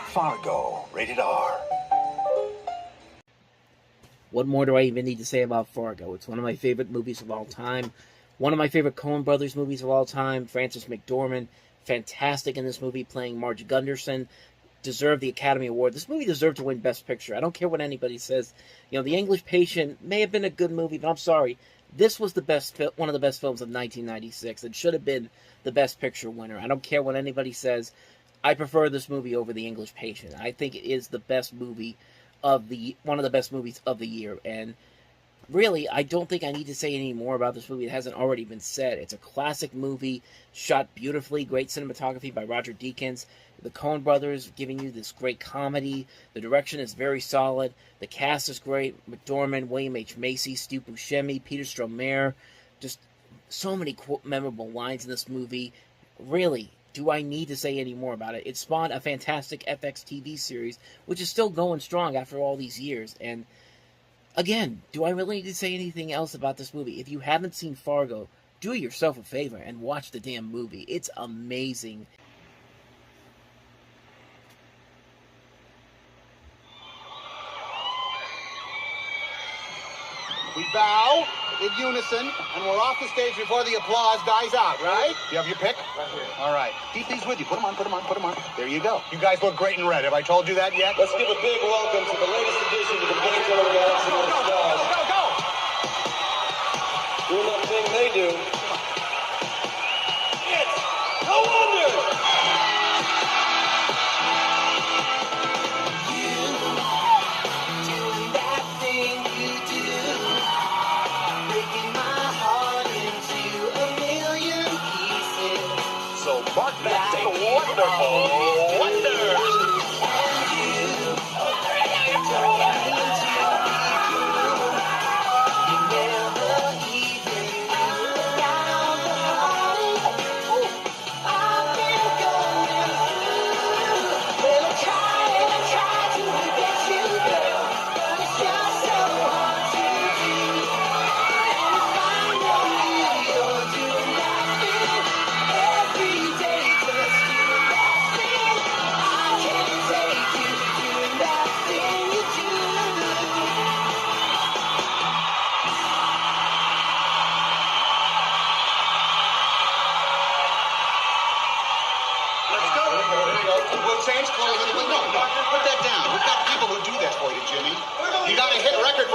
Fargo, rated R. What more do I even need to say about Fargo? It's one of my favorite movies of all time. One of my favorite Coen Brothers movies of all time. Frances McDormand, fantastic in this movie, playing Marge Gunderson. Deserved the Academy Award. This movie deserved to win Best Picture. I don't care what anybody says. The English Patient may have been a good movie, but I'm sorry. This was one of the best films of 1996. It should have been the Best Picture winner. I don't care what anybody says. I prefer this movie over The English Patient. I think it is the best movie one of the best movies of the year. And really, I don't think I need to say any more about this movie that hasn't already been said. It's a classic movie, shot beautifully, great cinematography by Roger Deakins. The Coen Brothers giving you this great comedy. The direction is very solid. The cast is great. McDormand, William H. Macy, Stu Buscemi, Peter Stormare. Just so many memorable lines in this movie. Really, do I need to say any more about it? It spawned a fantastic FX TV series, which is still going strong after all these years. And again, do I really need to say anything else about this movie? If you haven't seen Fargo, do yourself a favor and watch the damn movie. It's amazing. We bow in unison, and we're off the stage before the applause dies out, right? You have your pick? Right here. All right. Keep these with you. Put them on, put them on, put them on. There you go. You guys look great in red. Have I told you that yet? Let's give a big welcome to the latest edition of the Beavis Galaxy of the Stars. Go! Doing that thing they do. It's No Wonder! Doing that thing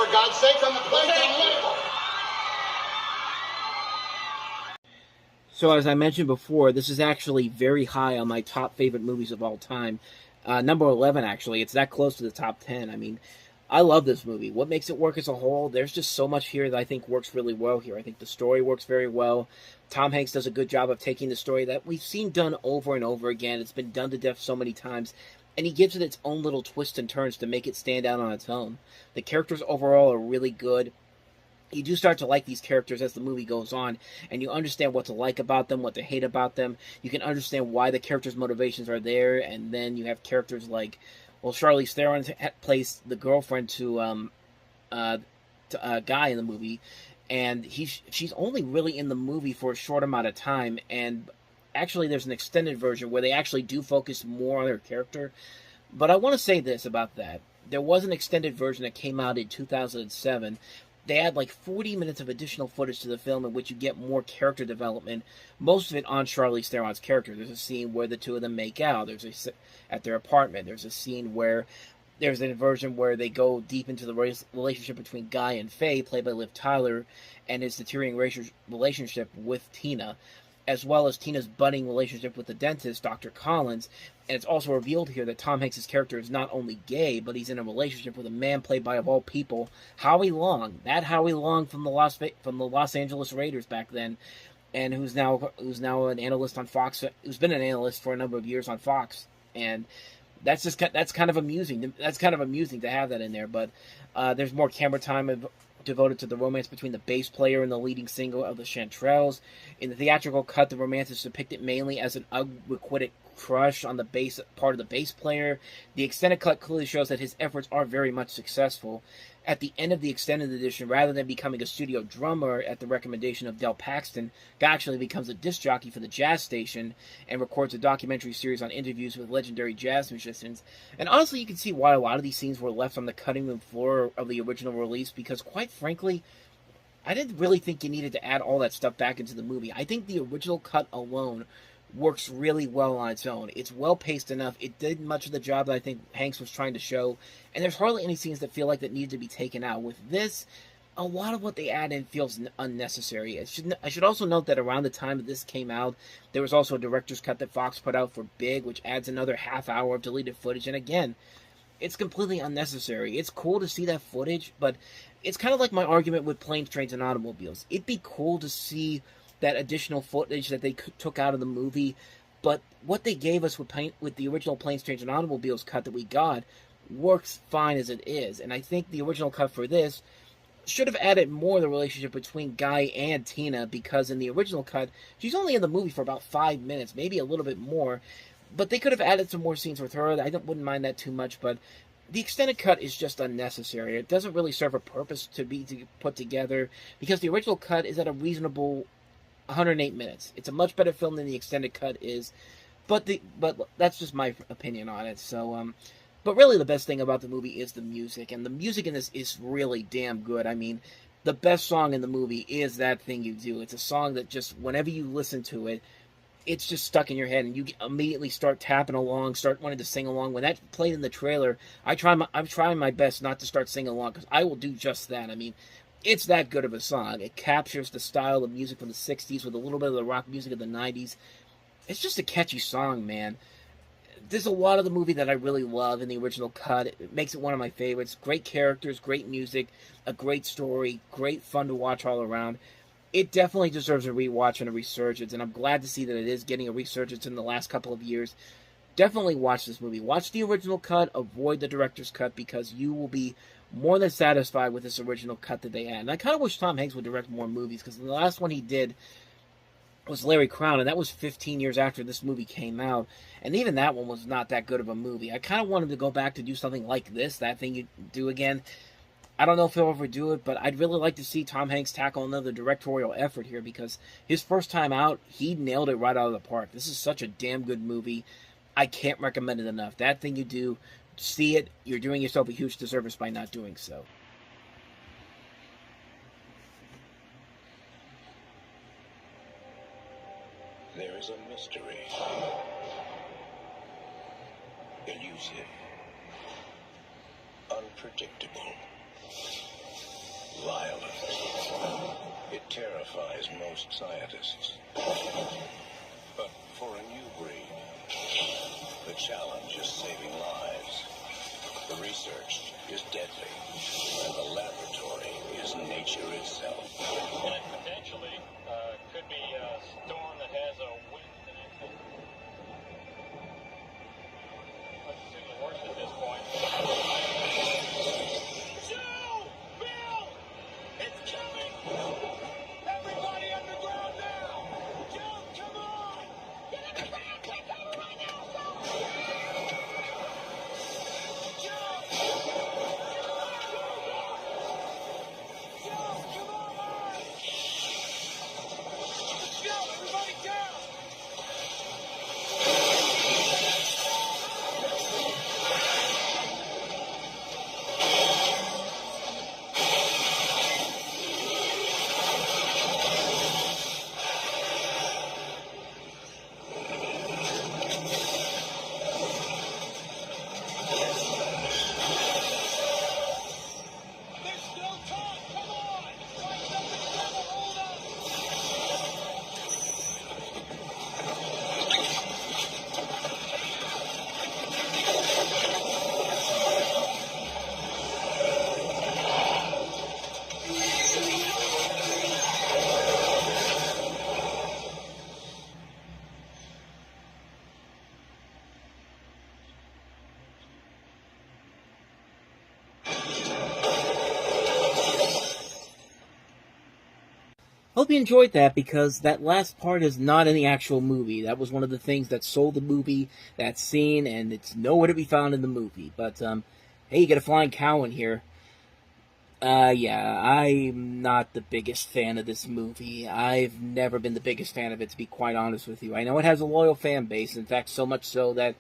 for God's sake, on the plate. So as I mentioned before, this is actually very high on my top favorite movies of all time. Number 11, actually. It's that close to the top 10. I mean, I love this movie. What makes it work as a whole? There's just so much here that I think works really well here. I think the story works very well. Tom Hanks does a good job of taking the story that we've seen done over and over again. It's been done to death so many times. And he gives it its own little twists and turns to make it stand out on its own. The characters overall are really good. You do start to like these characters as the movie goes on, and you understand what to like about them, what to hate about them. You can understand why the characters' motivations are there, and then you have characters like, well, Charlize Theron plays the girlfriend to Guy in the movie, and she's only really in the movie for a short amount of time, and actually there's an extended version where they actually do focus more on her character. But I want to say this about that. There was an extended version that came out in 2007. They add like 40 minutes of additional footage to the film in which you get more character development, most of it on Charlize Theron's character. There's a scene where the two of them make out. At their apartment. There's a scene where there's a version where they go deep into the relationship between Guy and Faye, played by Liv Tyler, and his deteriorating relationship with Tina, as well as Tina's budding relationship with the dentist, Dr. Collins. And it's also revealed here that Tom Hanks' character is not only gay, but he's in a relationship with a man played by, of all people, Howie Long. That Howie Long from the Los Angeles Raiders back then, and who's now an analyst on Fox, who's been an analyst for a number of years on Fox. And that's kind of amusing. That's kind of amusing to have that in there. But there's more camera time devoted to the romance between the bass player and the leading singer of the Chanterelles. In the theatrical cut, the romance is depicted mainly as an unrequited crush on the bass part of the bass player. The extended cut clearly shows that his efforts are very much successful. At the end of the extended edition, rather than becoming a studio drummer at the recommendation of Del Paxton, Guy actually becomes a disc jockey for the jazz station and records a documentary series on interviews with legendary jazz musicians. And honestly, you can see why a lot of these scenes were left on the cutting room floor of the original release, because quite frankly, I didn't really think you needed to add all that stuff back into the movie. I think the original cut alone works really well on its own. It's well-paced enough. It did much of the job that I think Hanks was trying to show, and there's hardly any scenes that feel like that needed to be taken out. With this, a lot of what they add in feels unnecessary. I should also note that around the time that this came out, there was also a director's cut that Fox put out for Big, which adds another half hour of deleted footage, and again, it's completely unnecessary. It's cool to see that footage, but it's kind of like my argument with Planes, Trains, and Automobiles. It'd be cool to see that additional footage that they took out of the movie, but what they gave us with the original Planes, Trains, and Automobiles cut that we got works fine as it is. And I think the original cut for this should have added more of the relationship between Guy and Tina, because in the original cut, she's only in the movie for about 5 minutes, maybe a little bit more, but they could have added some more scenes with her. I wouldn't mind that too much, but the extended cut is just unnecessary. It doesn't really serve a purpose to be put together, because the original cut is at a reasonable 108 minutes. It's a much better film than the extended cut is, but that's just my opinion on it. So, but really the best thing about the movie is the music, and the music in this is really damn good. I mean, the best song in the movie is That Thing You Do. It's a song that just, whenever you listen to it, it's just stuck in your head, and you immediately start tapping along, start wanting to sing along. When that played in the trailer, I'm trying my best not to start singing along, because I will do just that. I mean, it's that good of a song. It captures the style of music from the 60s with a little bit of the rock music of the 90s. It's just a catchy song, man. There's a lot of the movie that I really love in the original cut. It makes it one of my favorites. Great characters, great music, a great story, great fun to watch all around. It definitely deserves a rewatch and a resurgence, and I'm glad to see that it is getting a resurgence in the last couple of years. Definitely watch this movie. Watch the original cut, avoid the director's cut, because you will be more than satisfied with this original cut that they had. And I kind of wish Tom Hanks would direct more movies, because the last one he did was Larry Crown, and that was 15 years after this movie came out, and even that one was not that good of a movie. I kind of wanted to go back to do something like this, That Thing You Do again. I don't know if he'll ever do it, but I'd really like to see Tom Hanks tackle another directorial effort here, because his first time out, he nailed it right out of the park. This is such a damn good movie. I can't recommend it enough. That Thing You Do, see it. You're doing yourself a huge disservice by not doing so. There is a mystery, elusive, unpredictable, violence. It terrifies most scientists. But for a new breed, the challenge is saving lives. The research is deadly, and the laboratory is nature itself. And it potentially could be a storm that has a wind connection. Let's assume the worst at this point. Joe! Bill! It's coming! Everybody underground now! Joe, come on! Get in the ground! Take over right now! Joe! Joe, come on! Let's go! Everybody down! There's still time! Come on! Find something to hold up! Hope you enjoyed that, because that last part is not in the actual movie. That was one of the things that sold the movie, that scene, and it's nowhere to be found in the movie. But, hey, you get a flying cow in here. Yeah, I'm not the biggest fan of this movie. I've never been the biggest fan of it, to be quite honest with you. I know it has a loyal fan base, in fact, so much so that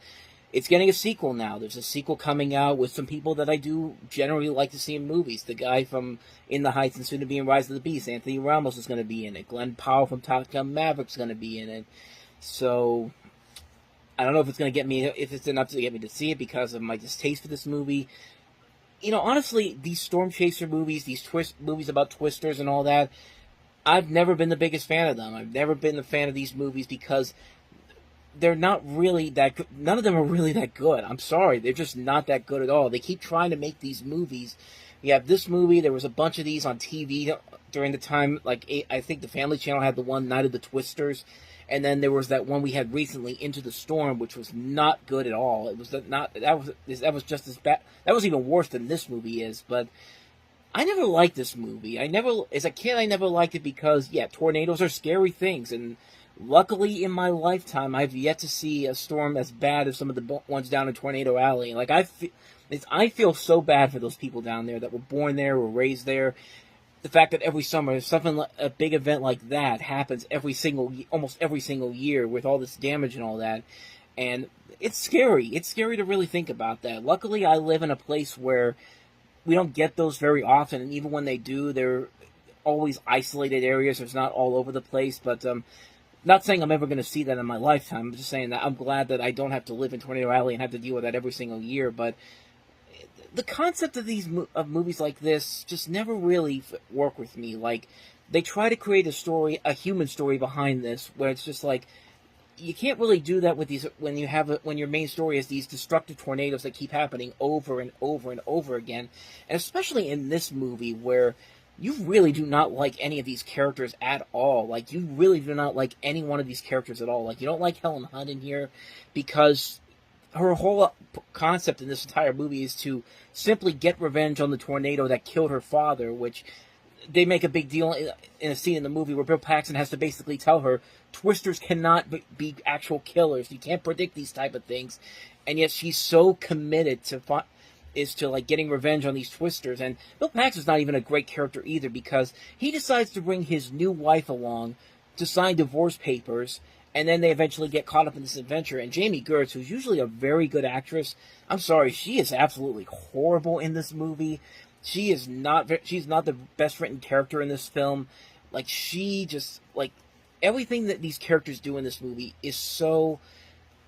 it's getting a sequel now. There's a sequel coming out with some people that I do generally like to see in movies. The guy from In the Heights and soon to be in Rise of the Beast, Anthony Ramos, is going to be in it. Glenn Powell from Top Gun Maverick is going to be in it. So, I don't know if it's going to get me, if it's enough to get me to see it because of my distaste for this movie. You know, honestly, these Storm Chaser movies, these movies about twisters and all that, I've never been the biggest fan of them. I've never been a fan of these movies because they're not really that good. None of them are really that good. I'm sorry. They're just not that good at all. They keep trying to make these movies. You have this movie. There was a bunch of these on TV during the time. Like, I think the Family Channel had the one, Night of the Twisters. And then there was that one we had recently, Into the Storm, which was not good at all. It was not, that was just as bad. That was even worse than this movie is. But I never liked this movie. As a kid, I never liked it because, yeah, tornadoes are scary things. And luckily, in my lifetime, I've yet to see a storm as bad as some of the ones down in Tornado Alley. Like, I feel so bad for those people down there that were born there, were raised there. The fact that every summer, something like a big event like that happens almost every single year with all this damage and all that. And it's scary. It's scary to really think about that. Luckily, I live in a place where we don't get those very often. And even when they do, they're always isolated areas. It's not all over the place. But, not saying I'm ever going to see that in my lifetime. I'm just saying that I'm glad that I don't have to live in Tornado Alley and have to deal with that every single year. But the concept of these of movies like this just never really work with me. Like, they try to create a story, a human story behind this, where it's just like, you can't really do that with these when your main story is these destructive tornadoes that keep happening over and over and over again, and especially in this movie where you really do not like any of these characters at all. Like, you really do not like any one of these characters at all. Like, you don't like Helen Hunt in here because her whole concept in this entire movie is to simply get revenge on the tornado that killed her father, which they make a big deal in a scene in the movie where Bill Paxton has to basically tell her, twisters cannot be actual killers. You can't predict these type of things. And yet she's so committed to getting revenge on these twisters. And Bill Paxton's not even a great character either, because he decides to bring his new wife along to sign divorce papers, and then they eventually get caught up in this adventure. And Jamie Gertz, who's usually a very good actress, I'm sorry, she is absolutely horrible in this movie. She's not the best written character in this film. Like, everything that these characters do in this movie is so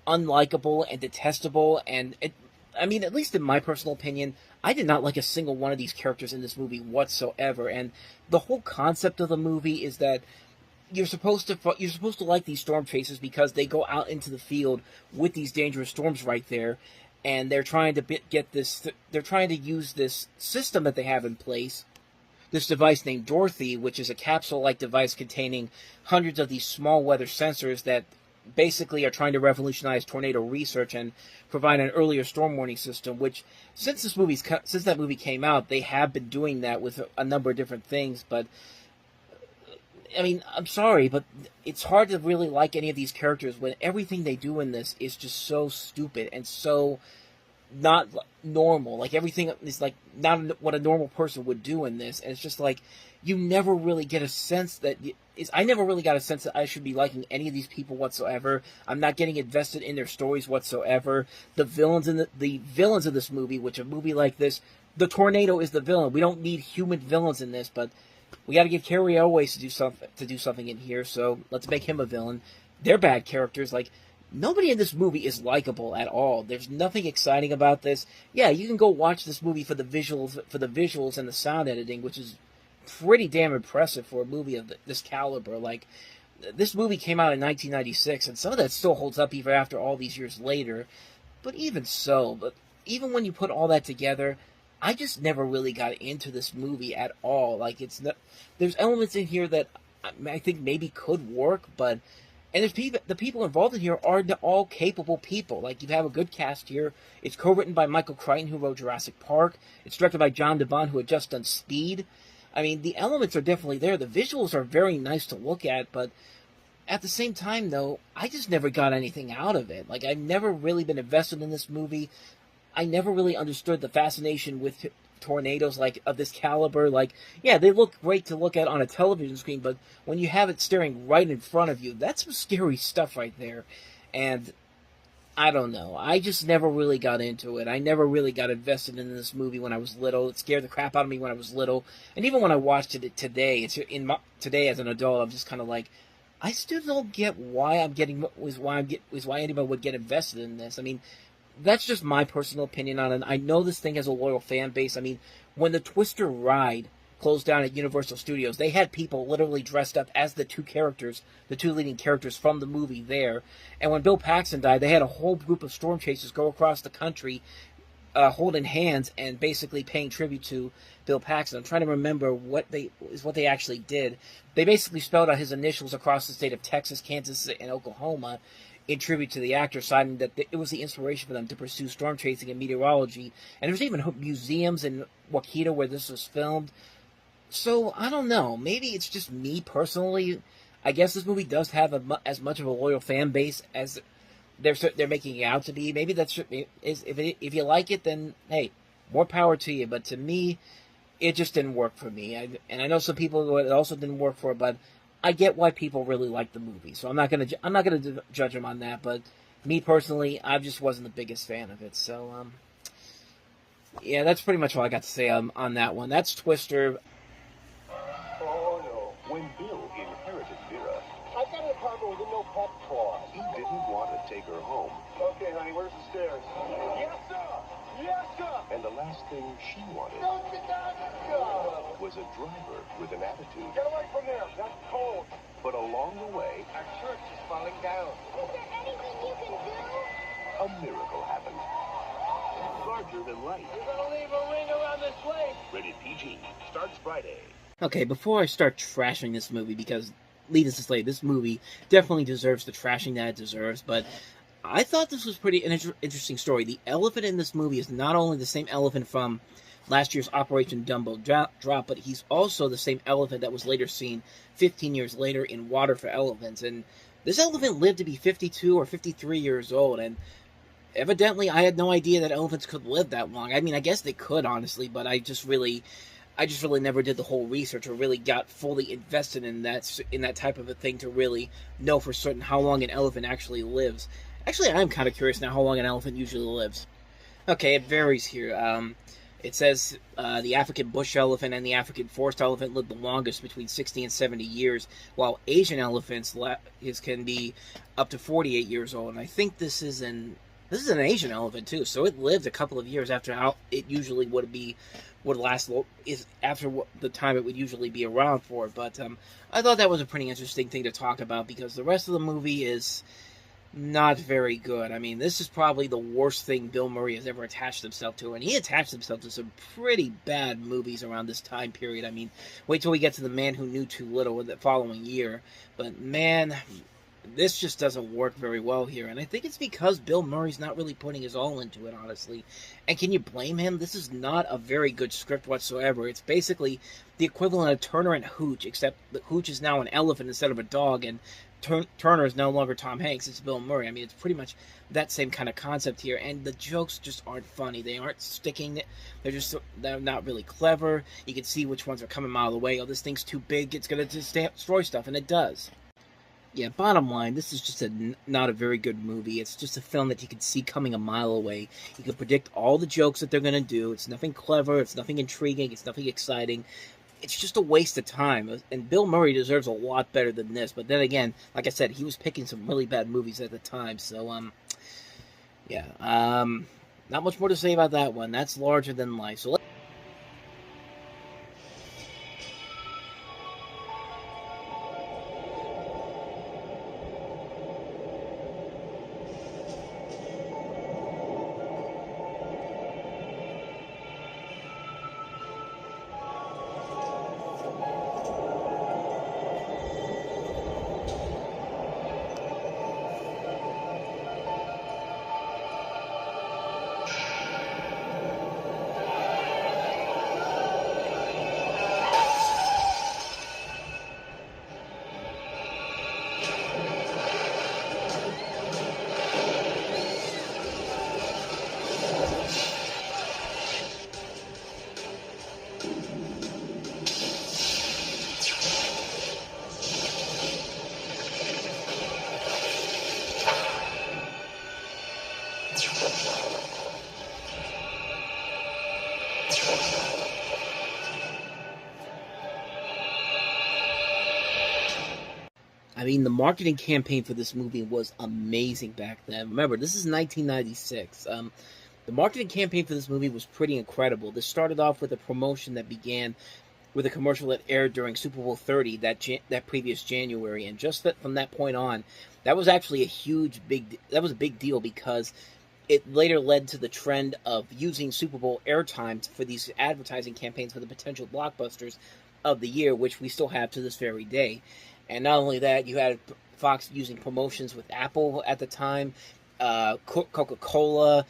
unlikable and detestable, and at least in my personal opinion, I did not like a single one of these characters in this movie whatsoever. And the whole concept of the movie is that you're supposed to like these storm chasers because they go out into the field with these dangerous storms right there, and they're trying to they're trying to use this system that they have in place, this device named Dorothy, which is a capsule-like device containing hundreds of these small weather sensors that basically are trying to revolutionize tornado research and provide an earlier storm warning system, which since that movie came out, they have been doing that with a number of different things. But I mean, I'm sorry, but it's hard to really like any of these characters when everything they do in this is just so stupid and so not normal. Like, everything is like not what a normal person would do in this, and it's just like you never really get a sense that I never really got a sense that I should be liking any of these people whatsoever. I'm not getting invested in their stories whatsoever. The villains in the villains of this movie, which a movie like this, the tornado is the villain. We don't need human villains in this, but we got to give Carrie Elways to do something in here, so let's make him a villain. They're bad characters. Like, nobody in this movie is likable at all. There's nothing exciting about this. Yeah, you can go watch this movie for the visuals and the sound editing, which is pretty damn impressive for a movie of this caliber. Like, this movie came out in 1996, and some of that still holds up even after all these years later. But even when you put all that together, I just never really got into this movie at all. Like, there's elements in here that I think maybe could work, but the people involved in here are all capable people. Like, you have a good cast here. It's co-written by Michael Crichton, who wrote Jurassic Park. It's directed by John DeBon, who had just done Speed. I mean, the elements are definitely there. The visuals are very nice to look at, but at the same time, though, I just never got anything out of it. Like, I've never really been invested in this movie. I never really understood the fascination with tornadoes like of this caliber. Like, yeah, they look great to look at on a television screen, but when you have it staring right in front of you, that's some scary stuff right there. And I don't know. I just never really got into it. I never really got invested in this movie when I was little. It scared the crap out of me when I was little. And even when I watched it today, today as an adult, I'm just kind of like, I still don't get why anybody would get invested in this. I mean, that's just my personal opinion on it. I know this thing has a loyal fan base. I mean, when the Twister ride closed down at Universal Studios, they had people literally dressed up as the two leading characters from the movie there. And when Bill Paxton died, they had a whole group of storm chasers go across the country holding hands and basically paying tribute to Bill Paxton. I'm trying to remember what they actually did. They basically spelled out his initials across the state of Texas, Kansas, and Oklahoma in tribute to the actor, citing that it was the inspiration for them to pursue storm chasing and meteorology. And there's even museums in Waukita where this was filmed. So, I don't know. Maybe it's just me personally. I guess this movie does have as much of a loyal fan base as they're making it out to be. Maybe if you like it, then hey, more power to you. But to me, it just didn't work for me. And I know some people it also didn't work for, but I get why people really like the movie. So I'm not gonna judge them on that. But me personally, I just wasn't the biggest fan of it. So yeah, that's pretty much all I got to say on that one. That's Twister. Oh no! When Bill inherited Vera, I got an apartment with a no pet clause. he didn't want to take her home. Okay, honey, where's the stairs? Yes, sir! Yes, sir! And the last thing she wanted Don't sit down, go! was a driver with an attitude. Get away from there! That's cold! But along the way, Our church is falling down. Is there anything you can do? a miracle happened. Larger than life. You're gonna leave a ring around this place! Rated PG. Starts Friday. Okay, before I start trashing this movie, because needless to say, this movie definitely deserves the trashing that it deserves, but I thought this was pretty interesting story. The elephant in this movie is not only the same elephant from last year's Operation Dumbo Drop, but he's also the same elephant that was later seen 15 years later in Water for Elephants. And this elephant lived to be 52 or 53 years old, and evidently I had no idea that elephants could live that long. I mean, I guess they could, honestly, but I just really never did the whole research or really got fully invested in that type of a thing to really know for certain how long an elephant actually lives. Actually, I'm kind of curious now how long an elephant usually lives. Okay, it varies here. It says the African bush elephant and the African forest elephant live the longest, between 60 and 70 years, while Asian elephants can be up to 48 years old. And I think this is in This is an Asian elephant too, so it lived a couple of years after how it usually would last is after the time it would usually be around for. But I thought that was a pretty interesting thing to talk about because the rest of the movie is not very good. I mean, this is probably the worst thing Bill Murray has ever attached himself to, and he attached himself to some pretty bad movies around this time period. I mean, wait till we get to The Man Who Knew Too Little the following year. But man, this just doesn't work very well here, and I think it's because Bill Murray's not really putting his all into it, honestly. And can you blame him? This is not a very good script whatsoever. It's basically the equivalent of Turner and Hooch, except that Hooch is now an elephant instead of a dog, and Turner is no longer Tom Hanks, it's Bill Murray. I mean, it's pretty much that same kind of concept here, and the jokes just aren't funny. They aren't sticking. They're not really clever. You can see which ones are coming a mile away. Oh, this thing's too big, it's going to destroy stuff, and it does. Yeah, bottom line, this is just not a very good movie. It's just a film that you can see coming a mile away. You can predict all the jokes that they're going to do. It's nothing clever, it's nothing intriguing, it's nothing exciting. It's just a waste of time, and Bill Murray deserves a lot better than this. But then again, like I said, he was picking some really bad movies at the time, so, yeah, not much more to say about that one. That's larger than life. So I mean, the marketing campaign for this movie was amazing back then. Remember, this is 1996. The marketing campaign for this movie was pretty incredible. This started off with a promotion that began with a commercial that aired during Super Bowl 30 that previous January, and just from that point on, that was actually a big deal because it later led to the trend of using Super Bowl airtime for these advertising campaigns for the potential blockbusters of the year, which we still have to this very day. And not only that, you had Fox using promotions with Apple at the time, Coca-Cola,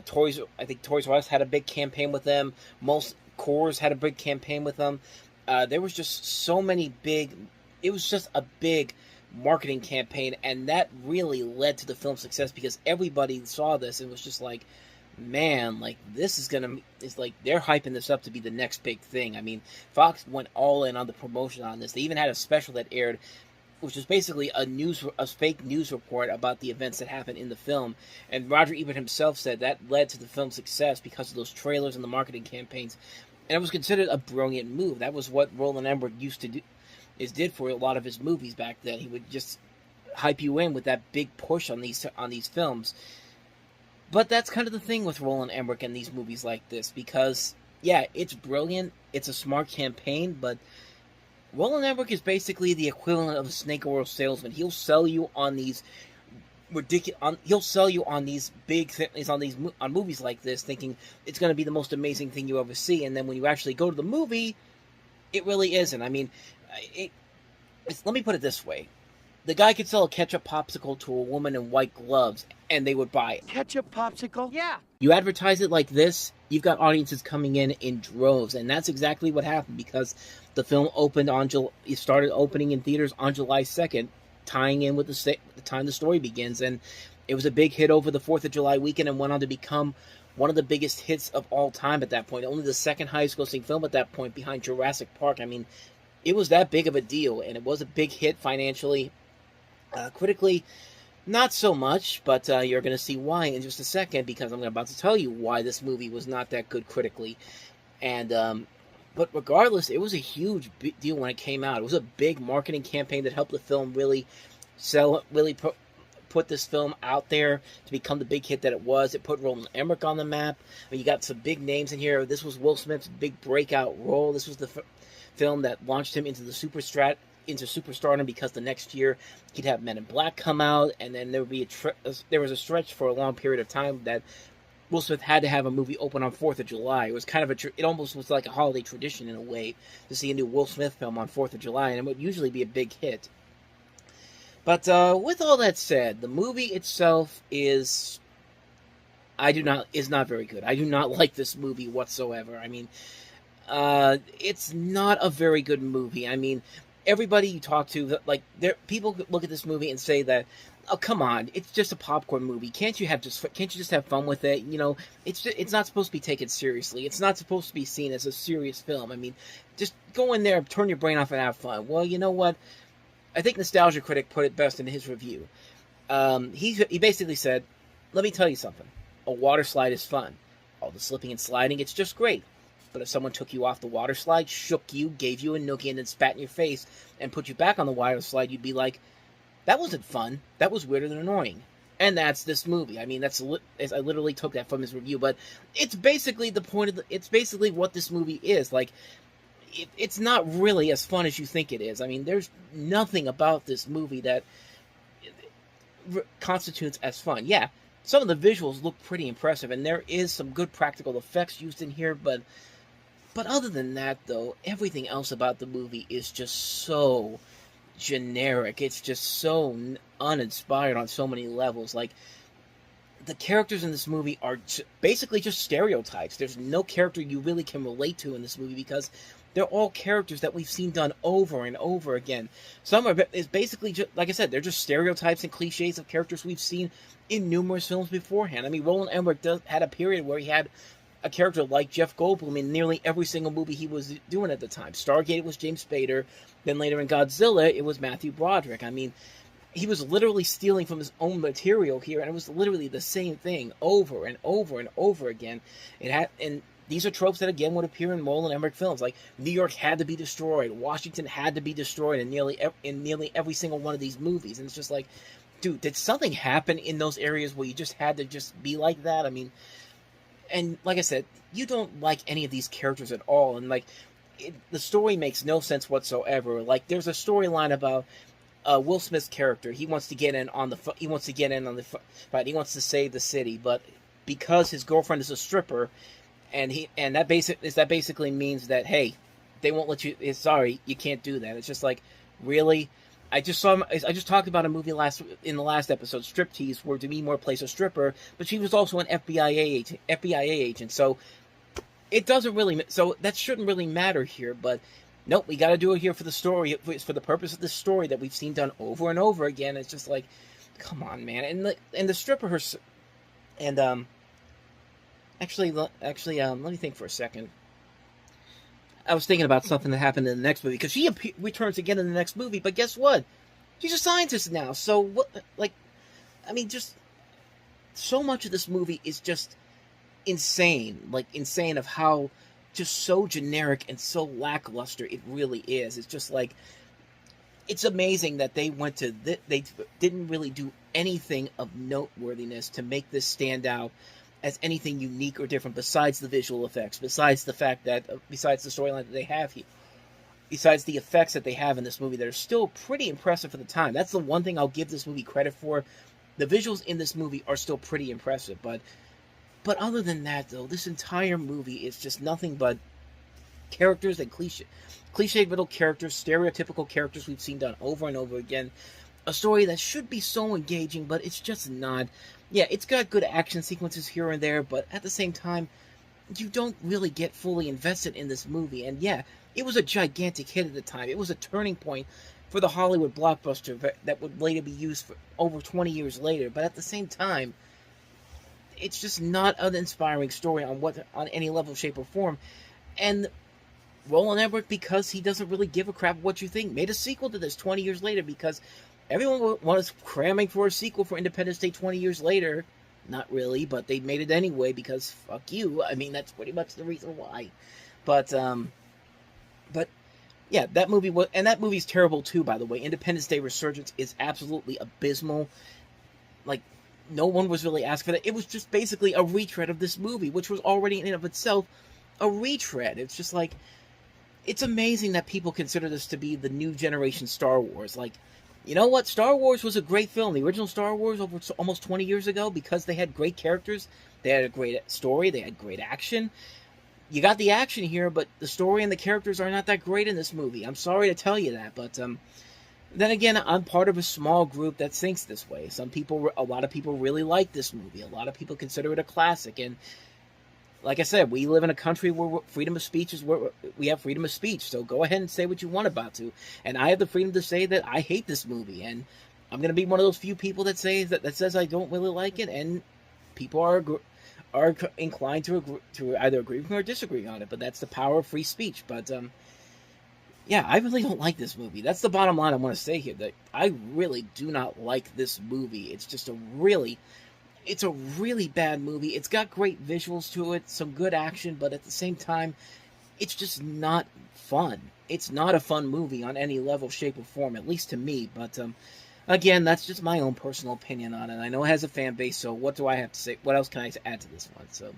Toys R Us had a big campaign with them, most Coors had a big campaign with them. There was just so many it was just a big marketing campaign, and that really led to the film's success because everybody saw this and was just like, man, like, it's like they're hyping this up to be the next big thing. I mean, Fox went all in on the promotion on this. They even had a special that aired, which was basically a fake news report about the events that happened in the film. And Roger Ebert himself said that led to the film's success because of those trailers and the marketing campaigns. And it was considered a brilliant move. That was what Roland Emmerich did for a lot of his movies back then. He would just hype you in with that big push on these films. But that's kind of the thing with Roland Emmerich and these movies like this, because, yeah, it's brilliant, it's a smart campaign, but Roland Emmerich is basically the equivalent of a snake oil salesman. He'll sell you on these he'll sell you on these big things, on movies like this, thinking it's going to be the most amazing thing you ever see, and then when you actually go to the movie, it really isn't. I mean, let me put it this way. The guy could sell a ketchup popsicle to a woman in white gloves, and they would buy it. Ketchup popsicle? Yeah. You advertise it like this, you've got audiences coming in droves, and that's exactly what happened because the film started opening in theaters on July 2nd, tying in with the time the story begins, and it was a big hit over the 4th of July weekend and went on to become one of the biggest hits of all time at that point. Only the second highest grossing film at that point behind Jurassic Park. I mean, it was that big of a deal, and it was a big hit financially. Critically, not so much, but you're going to see why in just a second, because I'm about to tell you why this movie was not that good critically. And but regardless, it was a huge deal when it came out. It was a big marketing campaign that helped the film really put this film out there to become the big hit that it was. It put Roland Emmerich on the map. I mean, you got some big names in here. This was Will Smith's big breakout role. This was the film that launched him into the superstardom, because the next year he'd have Men in Black come out, and then there would be there was a stretch for a long period of time that Will Smith had to have a movie open on 4th of July. It was kind of it almost was like a holiday tradition in a way to see a new Will Smith film on 4th of July, and it would usually be a big hit. But with all that said, the movie itself is not very good. I do not like this movie whatsoever. I mean, it's not a very good movie. I mean, everybody you talk to, like, people look at this movie and say that, oh, come on, it's just a popcorn movie. Can't you just have fun with it? You know, it's not supposed to be taken seriously. It's not supposed to be seen as a serious film. I mean, just go in there, turn your brain off, and have fun. Well, you know what? I think Nostalgia Critic put it best in his review. He basically said, let me tell you something. A water slide is fun. All the slipping and sliding, it's just great. But if someone took you off the water slide, shook you, gave you a noogie, and then spat in your face, and put you back on the water slide, you'd be like, that wasn't fun. That was weird and annoying. And that's this movie. I mean, I literally took that from his review, but it's basically the point of it's basically what this movie is. Like, it's not really as fun as you think it is. I mean, there's nothing about this movie that constitutes as fun. Yeah, some of the visuals look pretty impressive, and there is some good practical effects used in here, but other than that, though, everything else about the movie is just so generic. It's just so uninspired on so many levels. Like, the characters in this movie are basically just stereotypes. There's no character you really can relate to in this movie because they're all characters that we've seen done over and over again. Some is basically just, like I said, they're just stereotypes and cliches of characters we've seen in numerous films beforehand. I mean, Roland Emmerich had a period where he had a character like Jeff Goldblum in nearly every single movie he was doing at the time. Stargate, it was James Spader. Then later in Godzilla, it was Matthew Broderick. I mean, he was literally stealing from his own material here, and it was literally the same thing over and over and over again. And these are tropes that, again, would appear in Roland Emmerich films. Like, New York had to be destroyed. Washington had to be destroyed in nearly every single one of these movies. And it's just like, dude, did something happen in those areas where you just had to just be like that? I mean, and like I said, you don't like any of these characters at all. And, like, the story makes no sense whatsoever. Like, there's a storyline about Will Smith's character. He wants to get in on the fight. He wants to save the city, but because his girlfriend is a stripper, and that basically means that, hey, they won't let you. Sorry, you can't do that. It's just like, really. I just talked about a movie in the last episode, Striptease, where Demi Moore plays a stripper, but she was also an FBI agent. So it doesn't really. So that shouldn't really matter here. But nope, we got to do it here for the story. It's for the purpose of the story that we've seen done over and over again. It's just like, come on, man. And the stripper herself. And actually, let me think for a second. I was thinking about something that happened in the next movie, because she returns again in the next movie, but guess what? She's a scientist now, so what, like, I mean, just, so much of this movie is just insane of how just so generic and so lackluster it really is. It's just like, it's amazing that they they didn't really do anything of noteworthiness to make this stand out as anything unique or different besides the visual effects, besides the storyline that they have here, besides the effects that they have in this movie that are still pretty impressive for the time. That's the one thing I'll give this movie credit for. The visuals in this movie are still pretty impressive, but other than that, though, this entire movie is just nothing but characters and cliched little characters, stereotypical characters we've seen done over and over again. A story that should be so engaging, but it's just not. Yeah, it's got good action sequences here and there, but at the same time, you don't really get fully invested in this movie. And yeah, it was a gigantic hit at the time. It was a turning point for the Hollywood blockbuster that would later be used for over 20 years later. But at the same time, it's just not an inspiring story on any level, shape, or form. And Roland Emmerich, because he doesn't really give a crap what you think, made a sequel to this 20 years later, because everyone was cramming for a sequel for Independence Day 20 years later. Not really, but they made it anyway because fuck you. I mean, that's pretty much the reason why. But yeah, that movie's terrible too, by the way. Independence Day Resurgence is absolutely abysmal. like, no one was really asked for that. It was just basically a retread of this movie, which was already in and of itself a retread. It's just like, it's amazing that people consider this to be the new generation Star Wars. Like, you know what? Star Wars was a great film. The original Star Wars over almost 20 years ago, because they had great characters, they had a great story, they had great action. You got the action here, but the story and the characters are not that great in this movie. I'm sorry to tell you that, but then again, I'm part of a small group that thinks this way. A lot of people really like this movie. A lot of people consider it a classic, and like I said, we live in a country where freedom of speech is where we have freedom of speech. So go ahead and say what you want about to, and I have the freedom to say that I hate this movie, and I'm going to be one of those few people that says I don't really like it, and people are inclined to either agree with me or disagree on it, but that's the power of free speech. But yeah, I really don't like this movie. That's the bottom line I want to say here, that I really do not like this movie. It's just a really bad movie. It's got great visuals to it, some good action, but at the same time, it's just not fun. It's not a fun movie on any level, shape, or form, at least to me, but again, that's just my own personal opinion on it. I know it has a fan base, so what do I have to say? What else can I add to this one? So,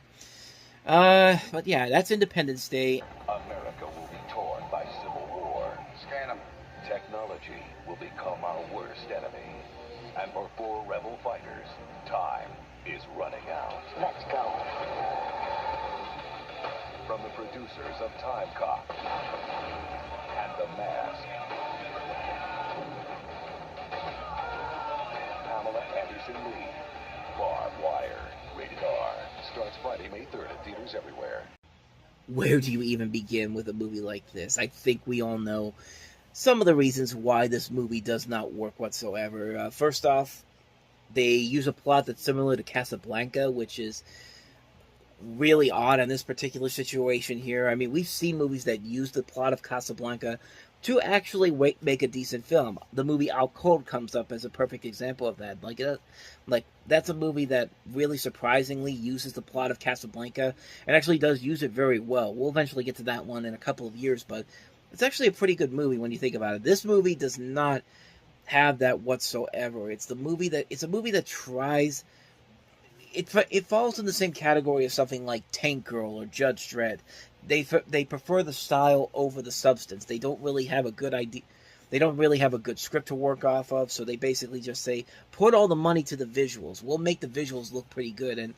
but yeah, that's Independence Day. America will be torn by civil war. Scan them. Technology will become our worst enemy. And for 4 rebel fighters, time is running out. Let's go. From the producers of Time Cop and The Mask, Pamela Anderson-Lee, Barb Wire, rated R, starts Friday, May 3rd at theaters everywhere. Where do you even begin with a movie like this? I think we all know some of the reasons why this movie does not work whatsoever. First off, they use a plot that's similar to Casablanca, which is really odd in this particular situation here. I mean, we've seen movies that use the plot of Casablanca to actually make a decent film. The movie Out Cold comes up as a perfect example of that. Like that's a movie that really surprisingly uses the plot of Casablanca and actually does use it very well. We'll eventually get to that one in a couple of years, but it's actually a pretty good movie when you think about it. This movie does not have that whatsoever. It's a movie that tries. It falls in the same category as something like Tank Girl or Judge Dredd. They prefer the style over the substance. They don't really have a good idea. They don't really have a good script to work off of. So they basically just say, put all the money to the visuals. We'll make the visuals look pretty good, and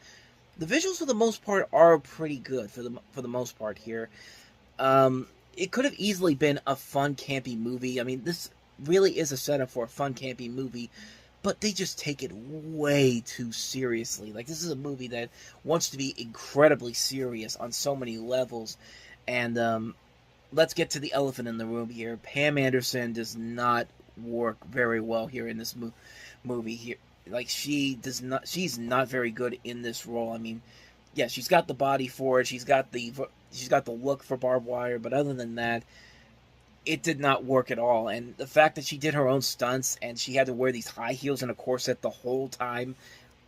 the visuals for the most part are pretty good for the most part here. It could have easily been a fun, campy movie. I mean, this really is a setup for a fun, campy movie, but they just take it way too seriously. Like, this is a movie that wants to be incredibly serious on so many levels, and let's get to the elephant in the room here. Pam Anderson does not work very well here in this movie here. Like, she's not very good in this role. I mean, yeah, she's got the body for it. She's got the look for Barb Wire, but other than that, it did not work at all. And the fact that she did her own stunts and she had to wear these high heels and a corset the whole time,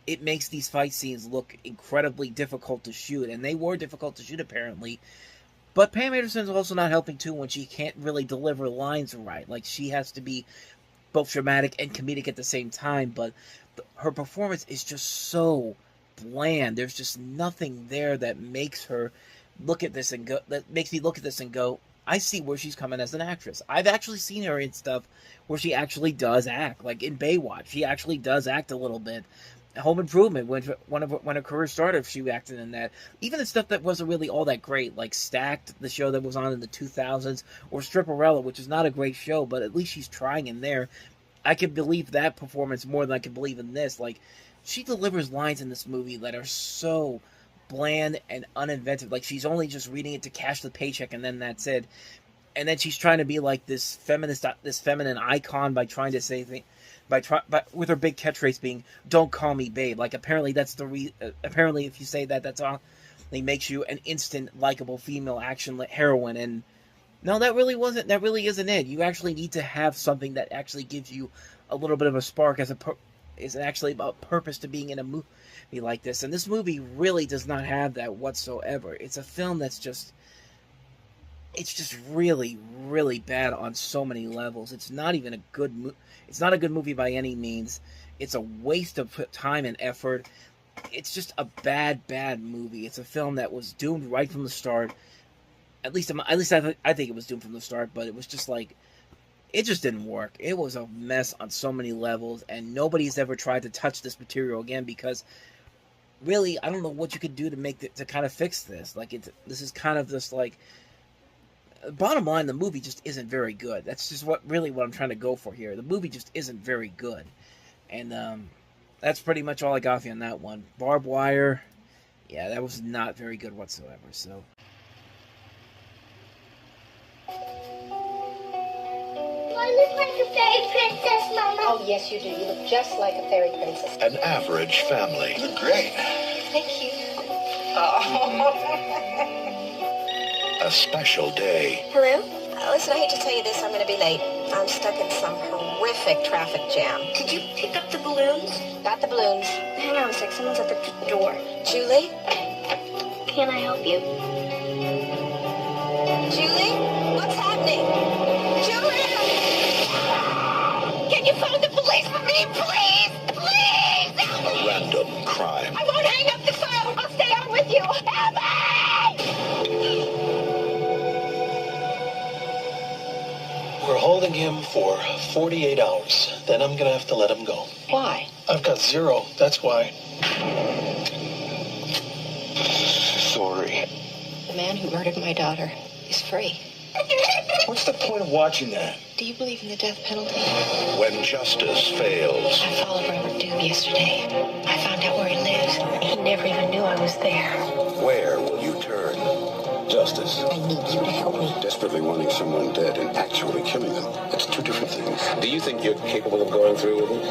it makes these fight scenes look incredibly difficult to shoot. And they were difficult to shoot, apparently. But Pam Anderson's also not helping, too, when she can't really deliver lines right. Like, she has to be both dramatic and comedic at the same time, but her performance is just so bland. There's just nothing there that makes her look at this and go, that makes me look at this and go, I see where she's coming as an actress. I've actually seen her in stuff where she actually does act, like in Baywatch. She actually does act a little bit. Home Improvement, when her career started, she acted in that. Even the stuff that wasn't really all that great, like Stacked, the show that was on in the 2000s, or Stripperella, which is not a great show, but at least she's trying in there. I can believe that performance more than I can believe in this. Like, she delivers lines in this movie that are so bland and uninventive. Like, she's only just reading it to cash the paycheck, and then that's it. And then she's trying to be like this feminine icon by trying to say things, with her big catchphrase being "Don't call me babe." Like, apparently that's apparently if you say that, that's all. It makes you an instant likable female action heroine, and no, that really isn't it. You actually need to have something that actually gives you a little bit of a spark is actually about purpose to being in a movie like this. And this movie really does not have that whatsoever. It's a film that's just really, really bad on so many levels. It's not even it's not a good movie by any means. It's a waste of time and effort. It's just a bad movie. It's a film that was doomed right from the start. At least I think it was doomed from the start, but it was just like, it just didn't work. It was a mess on so many levels, and nobody's ever tried to touch this material again because, really, I don't know what you could do to kind of fix this. Like, this is kind of just like, bottom line, the movie just isn't very good. That's just what I'm trying to go for here. The movie just isn't very good, and that's pretty much all I got for you on that one. Barb Wire, yeah, that was not very good whatsoever. So. I look like a fairy princess, Mama. Oh, yes, you do. You look just like a fairy princess. An average family. You look great. Thank you. Oh. A special day. Hello? Listen, I hate to tell you this. I'm going to be late. I'm stuck in some horrific traffic jam. Could you pick up the balloons? Got the balloons. Hang on a sec. Someone's at the door. Julie? Can I help you? Julie? What's happening? Julie! Can you phone the police for me, please? Please! Help A me! random crime. I won't hang up the phone. I'll stay on with you. Help me! We're holding him for 48 hours. Then I'm gonna have to let him go. Why? I've got zero, that's why. Sorry. The man who murdered my daughter is free. What's the point of watching that? Do you believe in the death penalty? When justice fails. I followed Robert Doom yesterday. I found out where he lives. He never even knew I was there. Where will you turn? Justice. I need you to help me. Desperately wanting someone dead and actually killing them. That's two different things. Do you think you're capable of going through with it?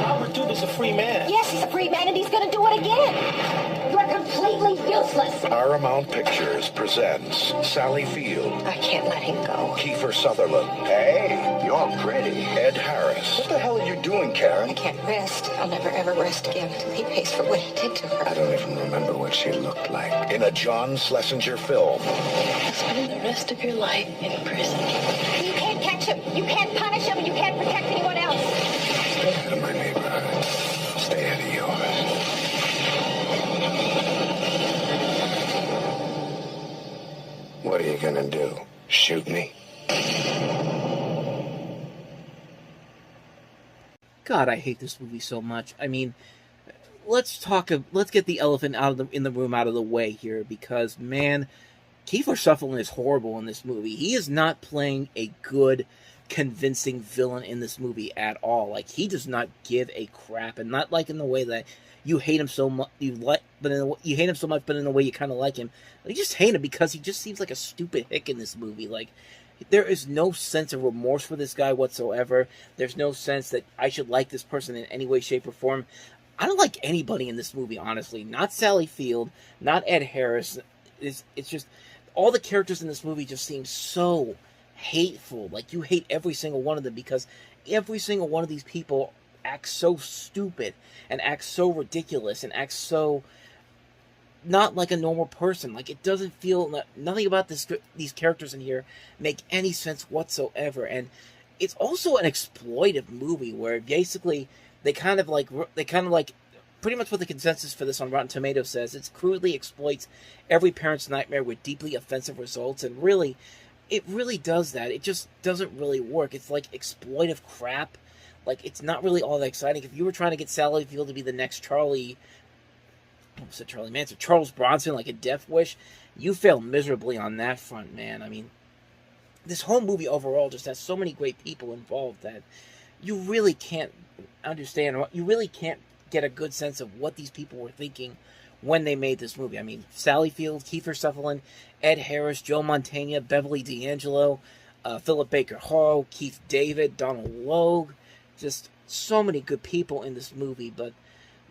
Robert Doom is a free man. Yes, he's a free man and he's gonna do it again. You're completely useless. Paramount Pictures presents Sally Field. I can't let him go. Kiefer Sutherland. Hey, you're pretty. Ed Harris. What the hell are you doing, Karen? I can't rest. I'll never ever rest again until he pays for what he did to her. I don't even remember what she looked like. In a John Schlesinger film. You'll spend the rest of your life in prison. You can't catch him. You can't punish him. You can't protect anyone else. Stay out of my neighborhood. Stay out of yours. What are you gonna do? Shoot me? God, I hate this movie so much. I mean, let's get the elephant in the room out of the way here, because, man, Kiefer Sutherland is horrible in this movie. He is not playing a good, convincing villain in this movie at all. Like, he does not give a crap, and not like in the way that you hate him so much, you hate him so much, but in a way you kind of like him. You just hate him because he just seems like a stupid hick in this movie. Like, there is no sense of remorse for this guy whatsoever. There's no sense that I should like this person in any way, shape, or form. I don't like anybody in this movie, honestly. Not Sally Field, not Ed Harris. It's just, all the characters in this movie just seem so hateful. Like, you hate every single one of them because every single one of these people acts so stupid and acts so ridiculous and acts so not like a normal person. Like, it doesn't feel, nothing about these characters in here make any sense whatsoever. And it's also an exploitive movie where basically they kind of like pretty much what the consensus for this on Rotten Tomatoes says. It crudely exploits every parent's nightmare with deeply offensive results, and really, it really does that. It just doesn't really work. It's like exploitive crap. Like, it's not really all that exciting. If you were trying to get Sally Field to be the next Charlie Manson, Charles Bronson, like a Death Wish, you fail miserably on that front, man. I mean, this whole movie overall just has so many great people involved that you really can't understand, you really can't get a good sense of what these people were thinking when they made this movie. I mean, Sally Field, Kiefer Sutherland, Ed Harris, Joe Mantegna, Beverly D'Angelo, Philip Baker Hall, Keith David, Donald Logue, just so many good people in this movie, but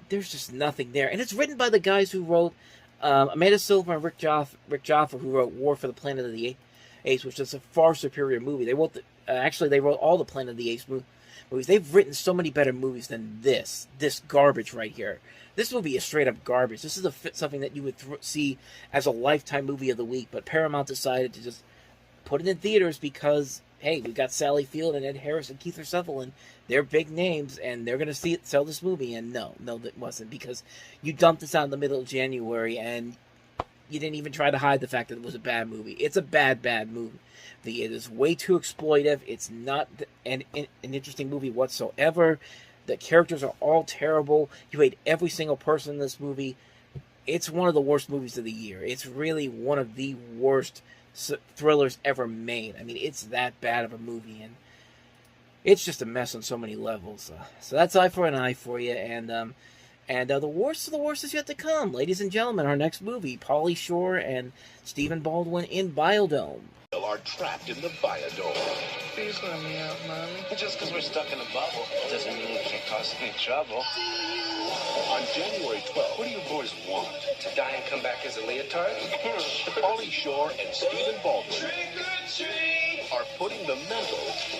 there's just nothing there. And it's written by the guys who wrote Amanda Silver and Rick Jaffa, who wrote War for the Planet of the Apes, which is a far superior movie. They wrote they wrote all the Planet of the Apes movies. They've written so many better movies than this garbage right here. This movie is straight up garbage. This is something that you would see as a Lifetime movie of the week, but Paramount decided to just put it in theaters because hey, we got Sally Field and Ed Harris and Kiefer Sutherland. They're big names, and they're going to sell this movie. And no, that wasn't, because you dumped this out in the middle of January, and you didn't even try to hide the fact that it was a bad movie. It's a bad movie. It is way too exploitive. It's not an interesting movie whatsoever. The characters are all terrible. You hate every single person in this movie. It's one of the worst movies of the year. It's really one of the worst thrillers ever made. I mean, it's that bad of a movie, and it's just a mess on so many levels. So that's Eye for an Eye for you, and the worst of the worst is yet to come. Ladies and gentlemen, our next movie, Pauly Shore and Stephen Baldwin in Biodome. Are trapped in the Biodome. Please let me out, Mommy. Just because we're stuck in a bubble doesn't mean we can't cause any trouble. On January 12th, what do you boys want? To die and come back as a leotard? Pauly Shore and Stephen Baldwin are putting the mental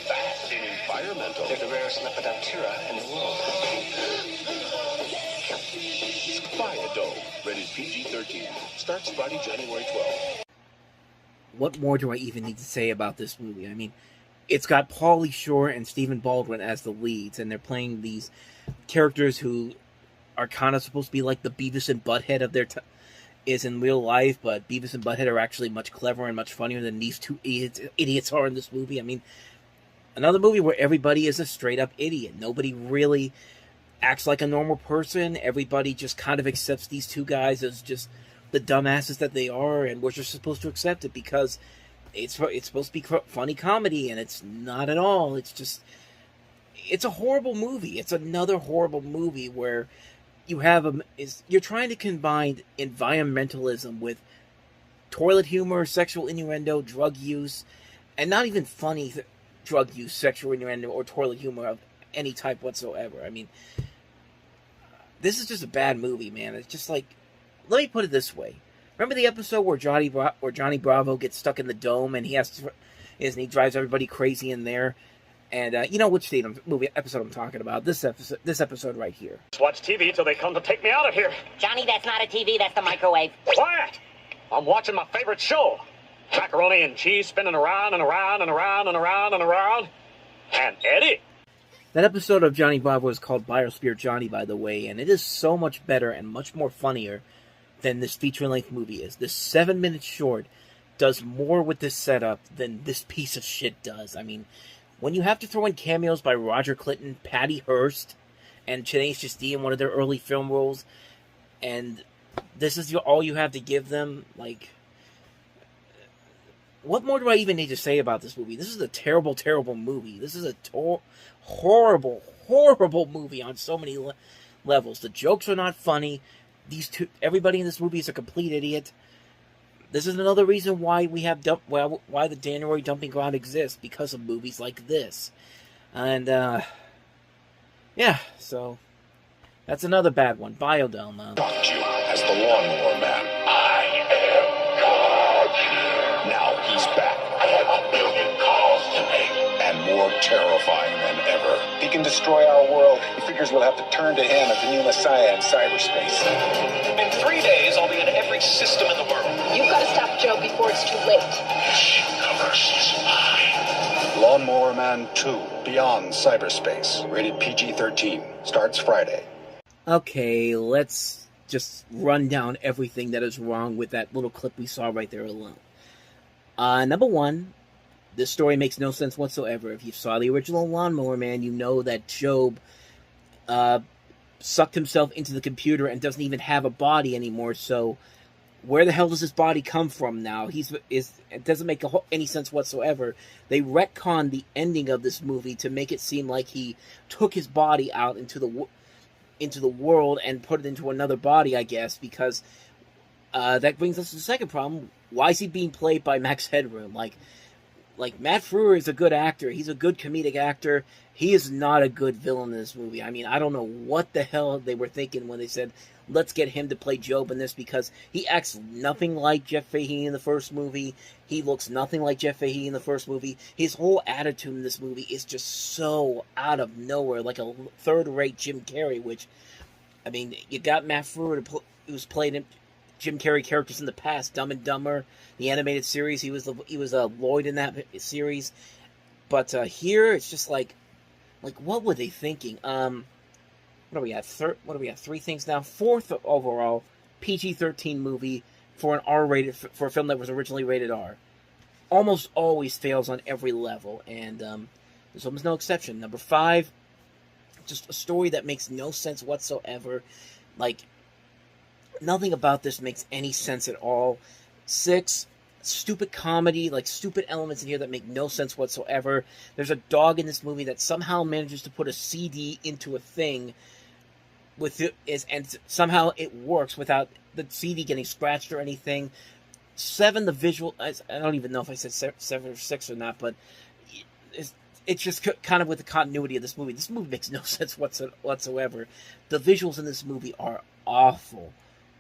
back in environmental. They're the rarest Lepidoptera in the world. Biodome, rated PG-13. Starts Friday, January 12th. What more do I even need to say about this movie? I mean, it's got Pauly Shore and Stephen Baldwin as the leads, and they're playing these characters who are kind of supposed to be like the Beavis and Butthead of their is in real life, but Beavis and Butthead are actually much cleverer and much funnier than these two idiots are in this movie. I mean, another movie where everybody is a straight-up idiot. Nobody really acts like a normal person. Everybody just kind of accepts these two guys as just the dumbasses that they are, and we're just supposed to accept it because it's supposed to be funny comedy, and it's not at all. It's a horrible movie. It's another horrible movie where you're trying to combine environmentalism with toilet humor, sexual innuendo, drug use, and not even funny drug use, sexual innuendo, or toilet humor of any type whatsoever. I mean, this is just a bad movie, man. It's just like, let me put it this way. Remember the episode where Johnny Bravo gets stuck in the dome and he drives everybody crazy in there? And you know which episode I'm talking about. This episode right here. Watch TV till they come to take me out of here. Johnny, that's not a TV, that's the microwave. Quiet! I'm watching my favorite show. Macaroni and cheese spinning around and around and around and around and around. And Eddie. That episode of Johnny Bravo is called Biosphere Johnny, by the way, and it is so much better and much more funnier than this feature-length movie is. This 7-minute short does more with this setup than this piece of shit does. I mean, when you have to throw in cameos by Roger Clinton, Patty Hearst, and Tenacious D in one of their early film roles, and this is all you have to give them, like, what more do I even need to say about this movie? This is a terrible, terrible movie. This is a horrible, horrible movie on so many levels. The jokes are not funny. Everybody in this movie is a complete idiot. This is another reason why why the January dumping ground exists, because of movies like this. And yeah, so that's another bad one. Biodome. Got you as the Lawnmower Man. I am God. Now he's back. I have a million calls to make. And more terrifying than ever. He can destroy our world. He figures we'll have to turn to him as the new messiah in cyberspace. In 3 days, I'll be in every system in the world. You've got to stop Joe before it's too late. Universe is mine. Lawnmower Man 2, Beyond Cyberspace. Rated PG-13. Starts Friday. Okay, let's just run down everything that is wrong with that little clip we saw right there alone. Number one, this story makes no sense whatsoever. If you saw the original Lawnmower Man, you know that Job sucked himself into the computer and doesn't even have a body anymore, so where the hell does his body come from now? It doesn't make any sense whatsoever. They retconned the ending of this movie to make it seem like he took his body out into the world and put it into another body, I guess, because that brings us to the second problem. Why is he being played by Max Headroom? Like, Matt Frewer is a good actor. He's a good comedic actor. He is not a good villain in this movie. I mean, I don't know what the hell they were thinking when they said, let's get him to play Job in this, because he acts nothing like Jeff Fahey in the first movie. He looks nothing like Jeff Fahey in the first movie. His whole attitude in this movie is just so out of nowhere, like a third-rate Jim Carrey, which, I mean, you got Matt Frewer who's played Jim Carrey characters in the past, Dumb and Dumber, the animated series. He was Lloyd in that series. But here, it's just like, what were they thinking? What do we have? What do we have? 3 things now. 4th overall PG-13 movie for an R-rated for a film that was originally rated R. Almost always fails on every level, and there's almost no exception. Number 5, just a story that makes no sense whatsoever. Like, nothing about this makes any sense at all. 6, stupid comedy, like stupid elements in here that make no sense whatsoever. There's a dog in this movie that somehow manages to put a CD into a thing and somehow it works without the CD getting scratched or anything. 7, the visual, I don't even know if I said 7 or 6 or not, but it's just kind of with the continuity of this movie. This movie makes no sense whatsoever. The visuals in this movie are awful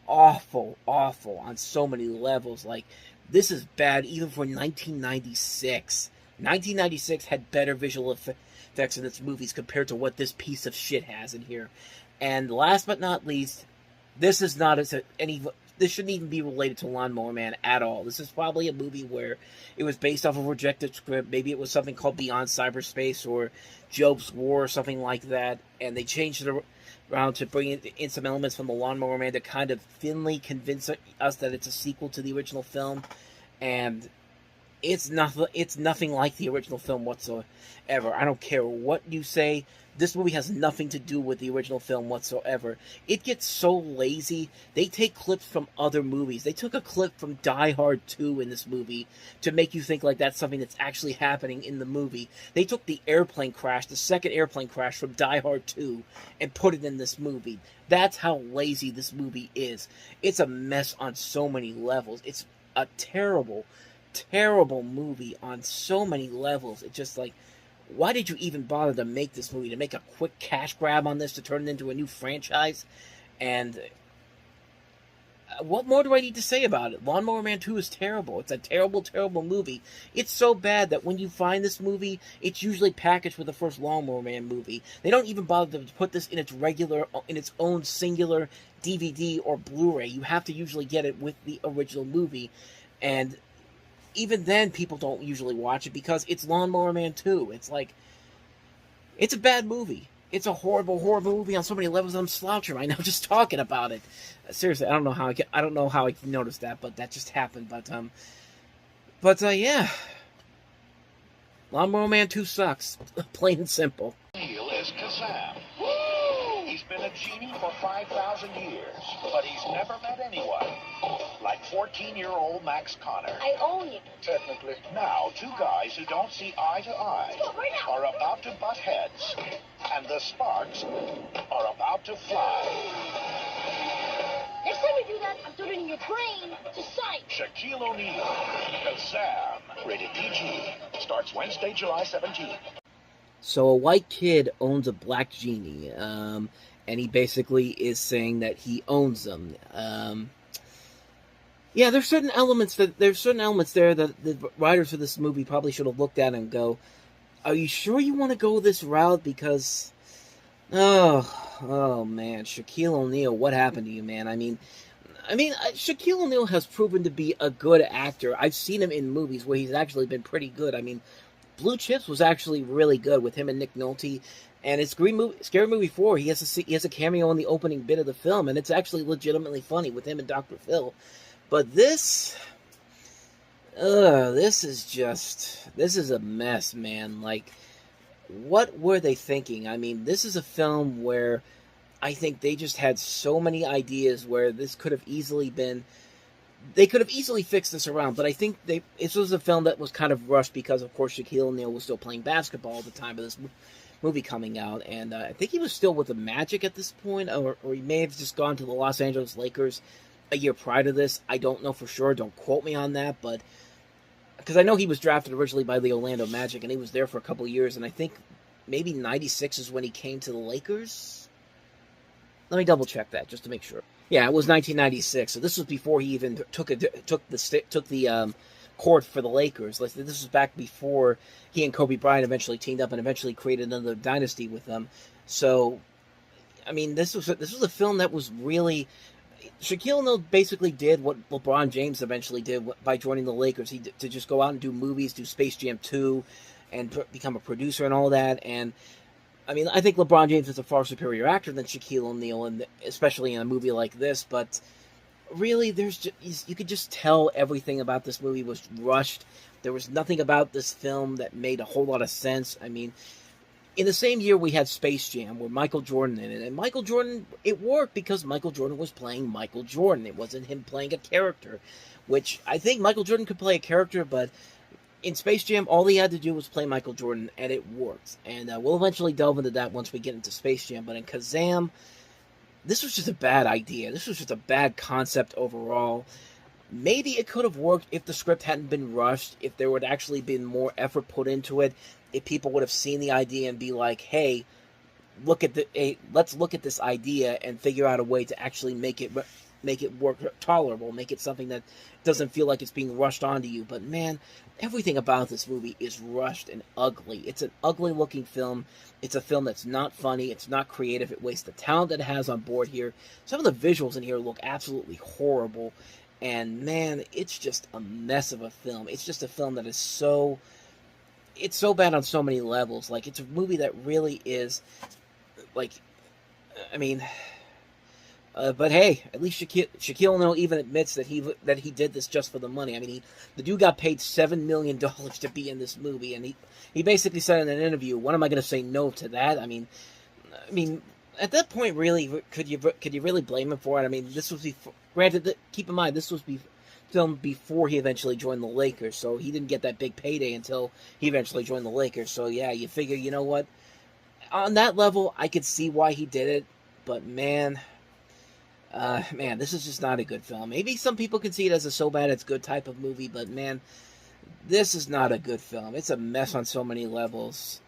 on so many levels. Like, this is bad even for 1996. 1996 had better visual effects in its movies compared to what this piece of shit has in here. And last but not least, this shouldn't even be related to Lawnmower Man at all. This is probably a movie where it was based off of a rejected script. Maybe it was something called Beyond Cyberspace or Job's War or something like that, and they changed it around to bring in some elements from the Lawnmower Man to kind of thinly convince us that it's a sequel to the original film, and it's nothing like the original film whatsoever. I don't care what you say. This movie has nothing to do with the original film whatsoever. It gets so lazy. They take clips from other movies. They took a clip from Die Hard 2 in this movie to make you think like that's something that's actually happening in the movie. They took the airplane crash, the second airplane crash from Die Hard 2, and put it in this movie. That's how lazy this movie is. It's a mess on so many levels. It's a terrible movie on so many levels. It's just like, why did you even bother to make this movie? To make a quick cash grab on this, to turn it into a new franchise? And what more do I need to say about it? Lawnmower Man 2 is terrible. It's a terrible movie. It's so bad that when you find this movie, it's usually packaged with the first Lawnmower Man movie. They don't even bother to put this in its own singular DVD or Blu-ray. You have to usually get it with the original movie. And even then, people don't usually watch it because it's Lawnmower Man 2. It's like, it's a bad movie. It's a horrible movie on so many levels. I'm slouching right now just talking about it. Seriously, I don't know how I noticed that, but that just happened. But yeah, Lawnmower Man 2 sucks, plain and simple. Neil is Kazaam. He's been a genie for 5,000 years, but he's never met anyone like 14-year-old Max Connor. I own you. Technically. Now, 2 guys who don't see eye to eye are about to butt heads, and the sparks are about to fly. Next time you do that, I'm turning your brain to sight. Shaquille O'Neal, Kazaam, rated PG, starts Wednesday, July 17th. So a white kid owns a black genie, and he basically is saying that he owns them. Yeah, there's certain elements there that the writers of this movie probably should have looked at and go, "Are you sure you want to go this route?" Because, oh man, Shaquille O'Neal, what happened to you, man? I mean, Shaquille O'Neal has proven to be a good actor. I've seen him in movies where he's actually been pretty good. I mean, Blue Chips was actually really good with him and Nick Nolte, and it's Scary Movie 4. He has a cameo in the opening bit of the film, and it's actually legitimately funny with him and Dr. Phil. But this is a mess, man. Like, what were they thinking? I mean, this is a film where I think they just had so many ideas where this could have easily been. They could have easily fixed this around, but I think this was a film that was kind of rushed because, of course, Shaquille O'Neal was still playing basketball at the time of this movie coming out, and I think he was still with the Magic at this point, or he may have just gone to the Los Angeles Lakers a year prior to this. I don't know for sure. Don't quote me on that, but because I know he was drafted originally by the Orlando Magic, and he was there for a couple of years, and I think maybe 96 is when he came to the Lakers. Let me double check that just to make sure. Yeah, it was 1996, so this was before he even took the court for the Lakers. Like, this was back before he and Kobe Bryant eventually teamed up and eventually created another dynasty with them. So, I mean, this was a film that was really. Shaquille O'Neal basically did what LeBron James eventually did by joining the Lakers. To just go out and do movies, do Space Jam 2, and become a producer and all that. And I mean, I think LeBron James is a far superior actor than Shaquille O'Neal, and especially in a movie like this. But really, you could just tell everything about this movie was rushed. There was nothing about this film that made a whole lot of sense. I mean, in the same year we had Space Jam, with Michael Jordan in it, and Michael Jordan, it worked because Michael Jordan was playing Michael Jordan. It wasn't him playing a character, which I think Michael Jordan could play a character, but in Space Jam, all he had to do was play Michael Jordan, and it worked. And we'll eventually delve into that once we get into Space Jam. But in Kazaam, this was just a bad idea. This was just a bad concept overall. Maybe it could have worked if the script hadn't been rushed, if there would actually been more effort put into it, if people would have seen the idea and be like, hey, let's look at this idea and figure out a way to actually make it work tolerable, make it something that doesn't feel like it's being rushed onto you. But man, everything about this movie is rushed and ugly. It's an ugly looking film. It's a film that's not funny. It's not creative. It wastes the talent that it has on board here. Some of the visuals in here look absolutely horrible. And man, it's just a mess of a film. It's just a film that is so bad on so many levels. Like, it's a movie that really is, like, I mean, but hey, at least Shaquille O'Neal even admits that he did this just for the money. I mean, the dude got paid $7 million to be in this movie, and he basically said in an interview, "When am I going to say no to that?" I mean, at that point, really, could you really blame him for it? I mean, this was before. Granted, keep in mind, this was filmed before he eventually joined the Lakers, so he didn't get that big payday until he eventually joined the Lakers. So yeah, you figure, you know what? On that level, I could see why he did it, but man, this is just not a good film. Maybe some people can see it as a so bad it's good type of movie, but man, this is not a good film. It's a mess on so many levels.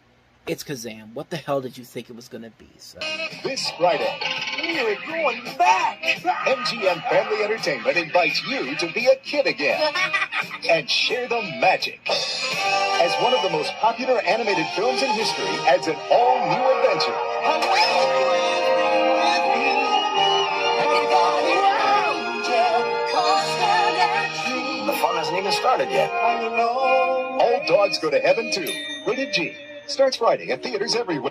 It's Kazaam. What the hell did you think it was going to be? So. This Friday, we're going back. MGM Family Entertainment invites you to be a kid again and share the magic. As one of the most popular animated films in history adds an all-new adventure. The fun hasn't even started yet. All Dogs Go to Heaven 2. Rated G. Starts Friday at theaters everywhere.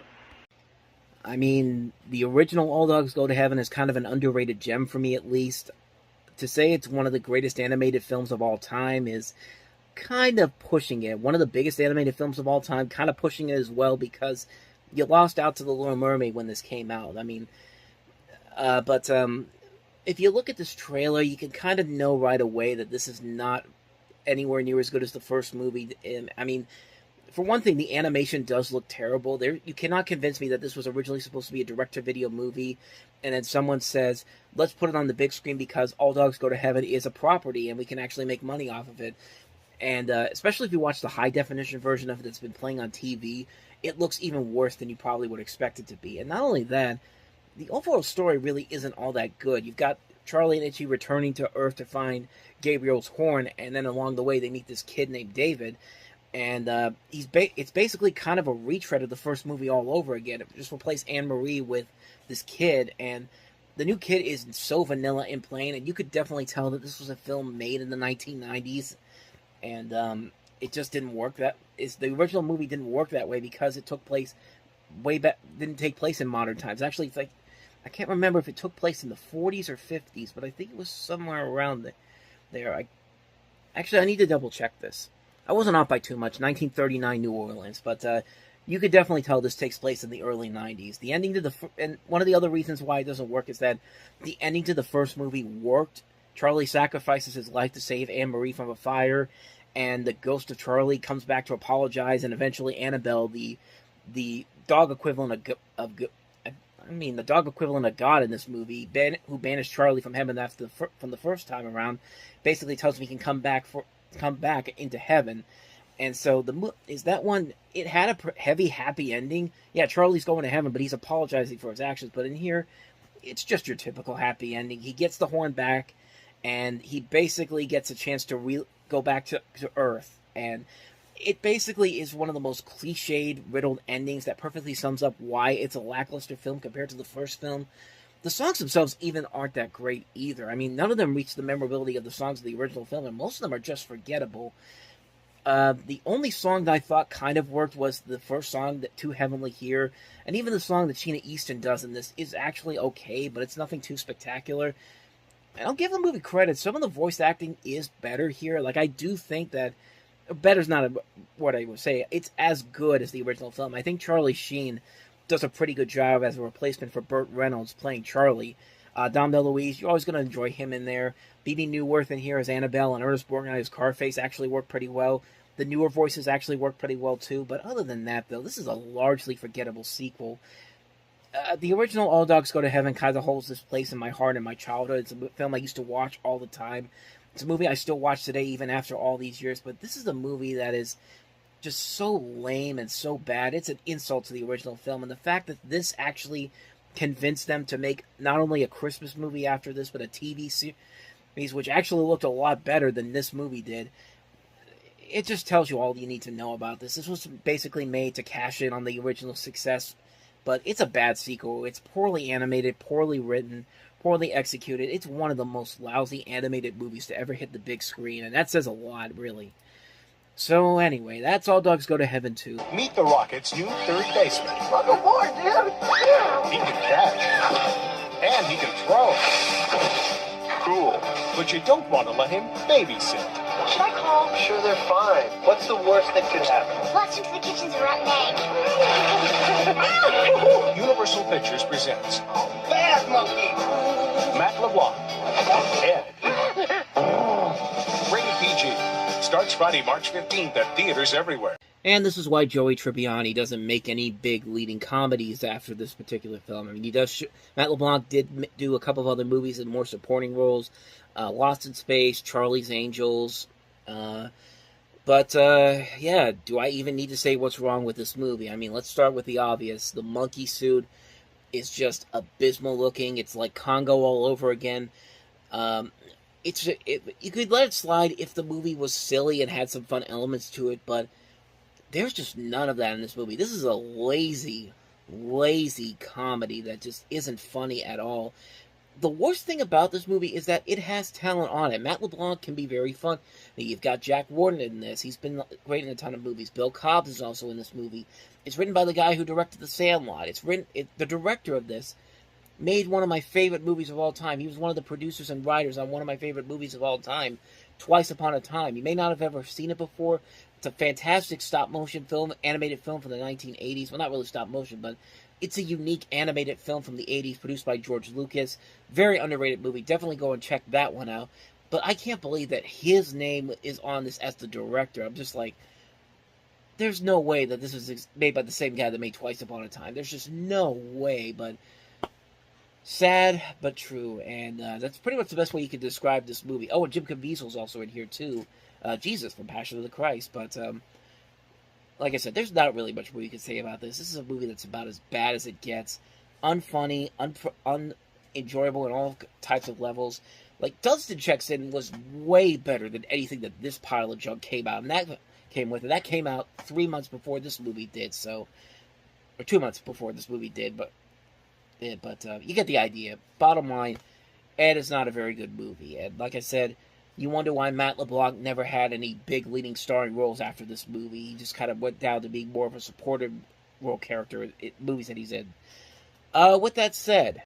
I mean, the original All Dogs Go to Heaven is kind of an underrated gem for me, at least. To say it's one of the greatest animated films of all time is kind of pushing it. One of the biggest animated films of all time, kind of pushing it as well, because you lost out to The Little Mermaid when this came out. I mean, but if you look at this trailer, you can kind of know right away that this is not anywhere near as good as the first movie. And I mean, for one thing, the animation does look terrible. You cannot convince me that this was originally supposed to be a direct-to-video movie, and then someone says, let's put it on the big screen because All Dogs Go to Heaven is a property, and we can actually make money off of it. And especially if you watch the high-definition version of it that's been playing on TV, it looks even worse than you probably would expect it to be. And not only that, the overall story really isn't all that good. You've got Charlie and Itchy returning to Earth to find Gabriel's horn, and then along the way they meet this kid named David. And it's basically kind of a retread of the first movie all over again. It just replaced Anne-Marie with this kid, and the new kid is so vanilla and plain, and you could definitely tell that this was a film made in the 1990s, and it just didn't work. The original movie didn't work that way because it took place way back, didn't take place in modern times. Actually, it's like, I can't remember if it took place in the 40s or 50s, but I think it was somewhere around there. I need to double check this. I wasn't off by too much, 1939 New Orleans, but you could definitely tell this takes place in the early 90s. The ending to and one of the other reasons why it doesn't work is that the ending to the first movie worked. Charlie sacrifices his life to save Anne-Marie from a fire, and the ghost of Charlie comes back to apologize, and eventually Annabelle, the dog equivalent the dog equivalent of God in this movie, who banished Charlie from heaven from the first time around, basically tells him he can come back into heaven. And so it had a heavy happy ending. Yeah, Charlie's going to heaven, but he's apologizing for his actions. But in here, it's just your typical happy ending. He gets the horn back, and he basically gets a chance to go back to Earth. And it basically is one of the most cliched, riddled endings that perfectly sums up why it's a lackluster film compared to the first film. The songs themselves even aren't that great either. I mean, none of them reach the memorability of the songs of the original film, and most of them are just forgettable. The only song that I thought kind of worked was the first song, that "To Heavenly Here," and even the song that Sheena Easton does in this is actually okay, but it's nothing too spectacular. And I'll give the movie credit. Some of the voice acting is better here. Like, I do think that better's not what I would say. It's as good as the original film. I think Charlie Sheen does a pretty good job as a replacement for Burt Reynolds playing Charlie. Dom DeLuise, you're always going to enjoy him in there. Bebe Neuwirth in here as Annabelle, and Ernest Borgnine as Carface actually work pretty well. The newer voices actually work pretty well too. But other than that, though, this is a largely forgettable sequel. The original All Dogs Go to Heaven kind of holds this place in my heart and my childhood. It's a film I used to watch all the time. It's a movie I still watch today, even after all these years. But this is a movie that is just so lame and so bad. It's an insult to the original film. And the fact that this actually convinced them to make not only a Christmas movie after this, but a TV series, which actually looked a lot better than this movie did, it just tells you all you need to know about this. This was basically made to cash in on the original success, but it's a bad sequel. It's poorly animated, poorly written, poorly executed. It's one of the most lousy animated movies to ever hit the big screen, and that says a lot, really. So anyway, that's All Dogs Go to Heaven 2. Meet the Rockets' new third baseman. Welcome aboard, dude. He can catch. And he can throw. Cool. But you don't want to let him babysit. Should I call? I'm sure they're fine. What's the worst that could happen? Lost into the kitchen's a rotten egg. Universal Pictures presents Bad monkey. Matt LeBlanc. Ed. Rated PG. Starts Friday, March 15th at theaters everywhere. And this is why Joey Tribbiani doesn't make any big leading comedies after this particular film. I mean, he does. Matt LeBlanc did do a couple of other movies in more supporting roles, Lost in Space, Charlie's Angels. Yeah, do I even need to say what's wrong with this movie? I mean, let's start with the obvious. The monkey suit is just abysmal looking. It's like Congo all over again. You could let it slide if the movie was silly and had some fun elements to it, but there's just none of that in this movie. This is a lazy comedy that just isn't funny at all. The worst thing about this movie is that it has talent on it. Matt LeBlanc can be very fun. You've got Jack Warden in this. He's been great in a ton of movies. Bill Cobbs is also in this movie. It's written by the guy who directed The Sandlot. The director of this made one of my favorite movies of all time. He was one of the producers and writers on one of my favorite movies of all time, Twice Upon a Time. You may not have ever seen it before. It's a fantastic stop-motion film, animated film from the 1980s. Well, not really stop-motion, but it's a unique animated film from the 80s produced by George Lucas. Very underrated movie. Definitely go and check that one out. But I can't believe that his name is on this as the director. I'm just like, there's no way that this was made by the same guy that made Twice Upon a Time. There's just no way, but sad but true. And that's pretty much the best way you could describe this movie. Oh, and Jim Caviezel's also in here too. Jesus from Passion of the Christ. But like I said, there's not really much more you can say about this. This is a movie that's about as bad as it gets. Unfunny, unenjoyable in all types of levels. Like, Dunstan Checks In was way better than anything that this pile of junk came out. And that came with it. That came out 3 months before this movie did, so... Or 2 months before this movie did, but you get the idea. Bottom line, Ed is not a very good movie. And like I said, you wonder why Matt LeBlanc never had any big leading starring roles after this movie. He just kind of went down to being more of a supportive role character in movies that he's in. With that said,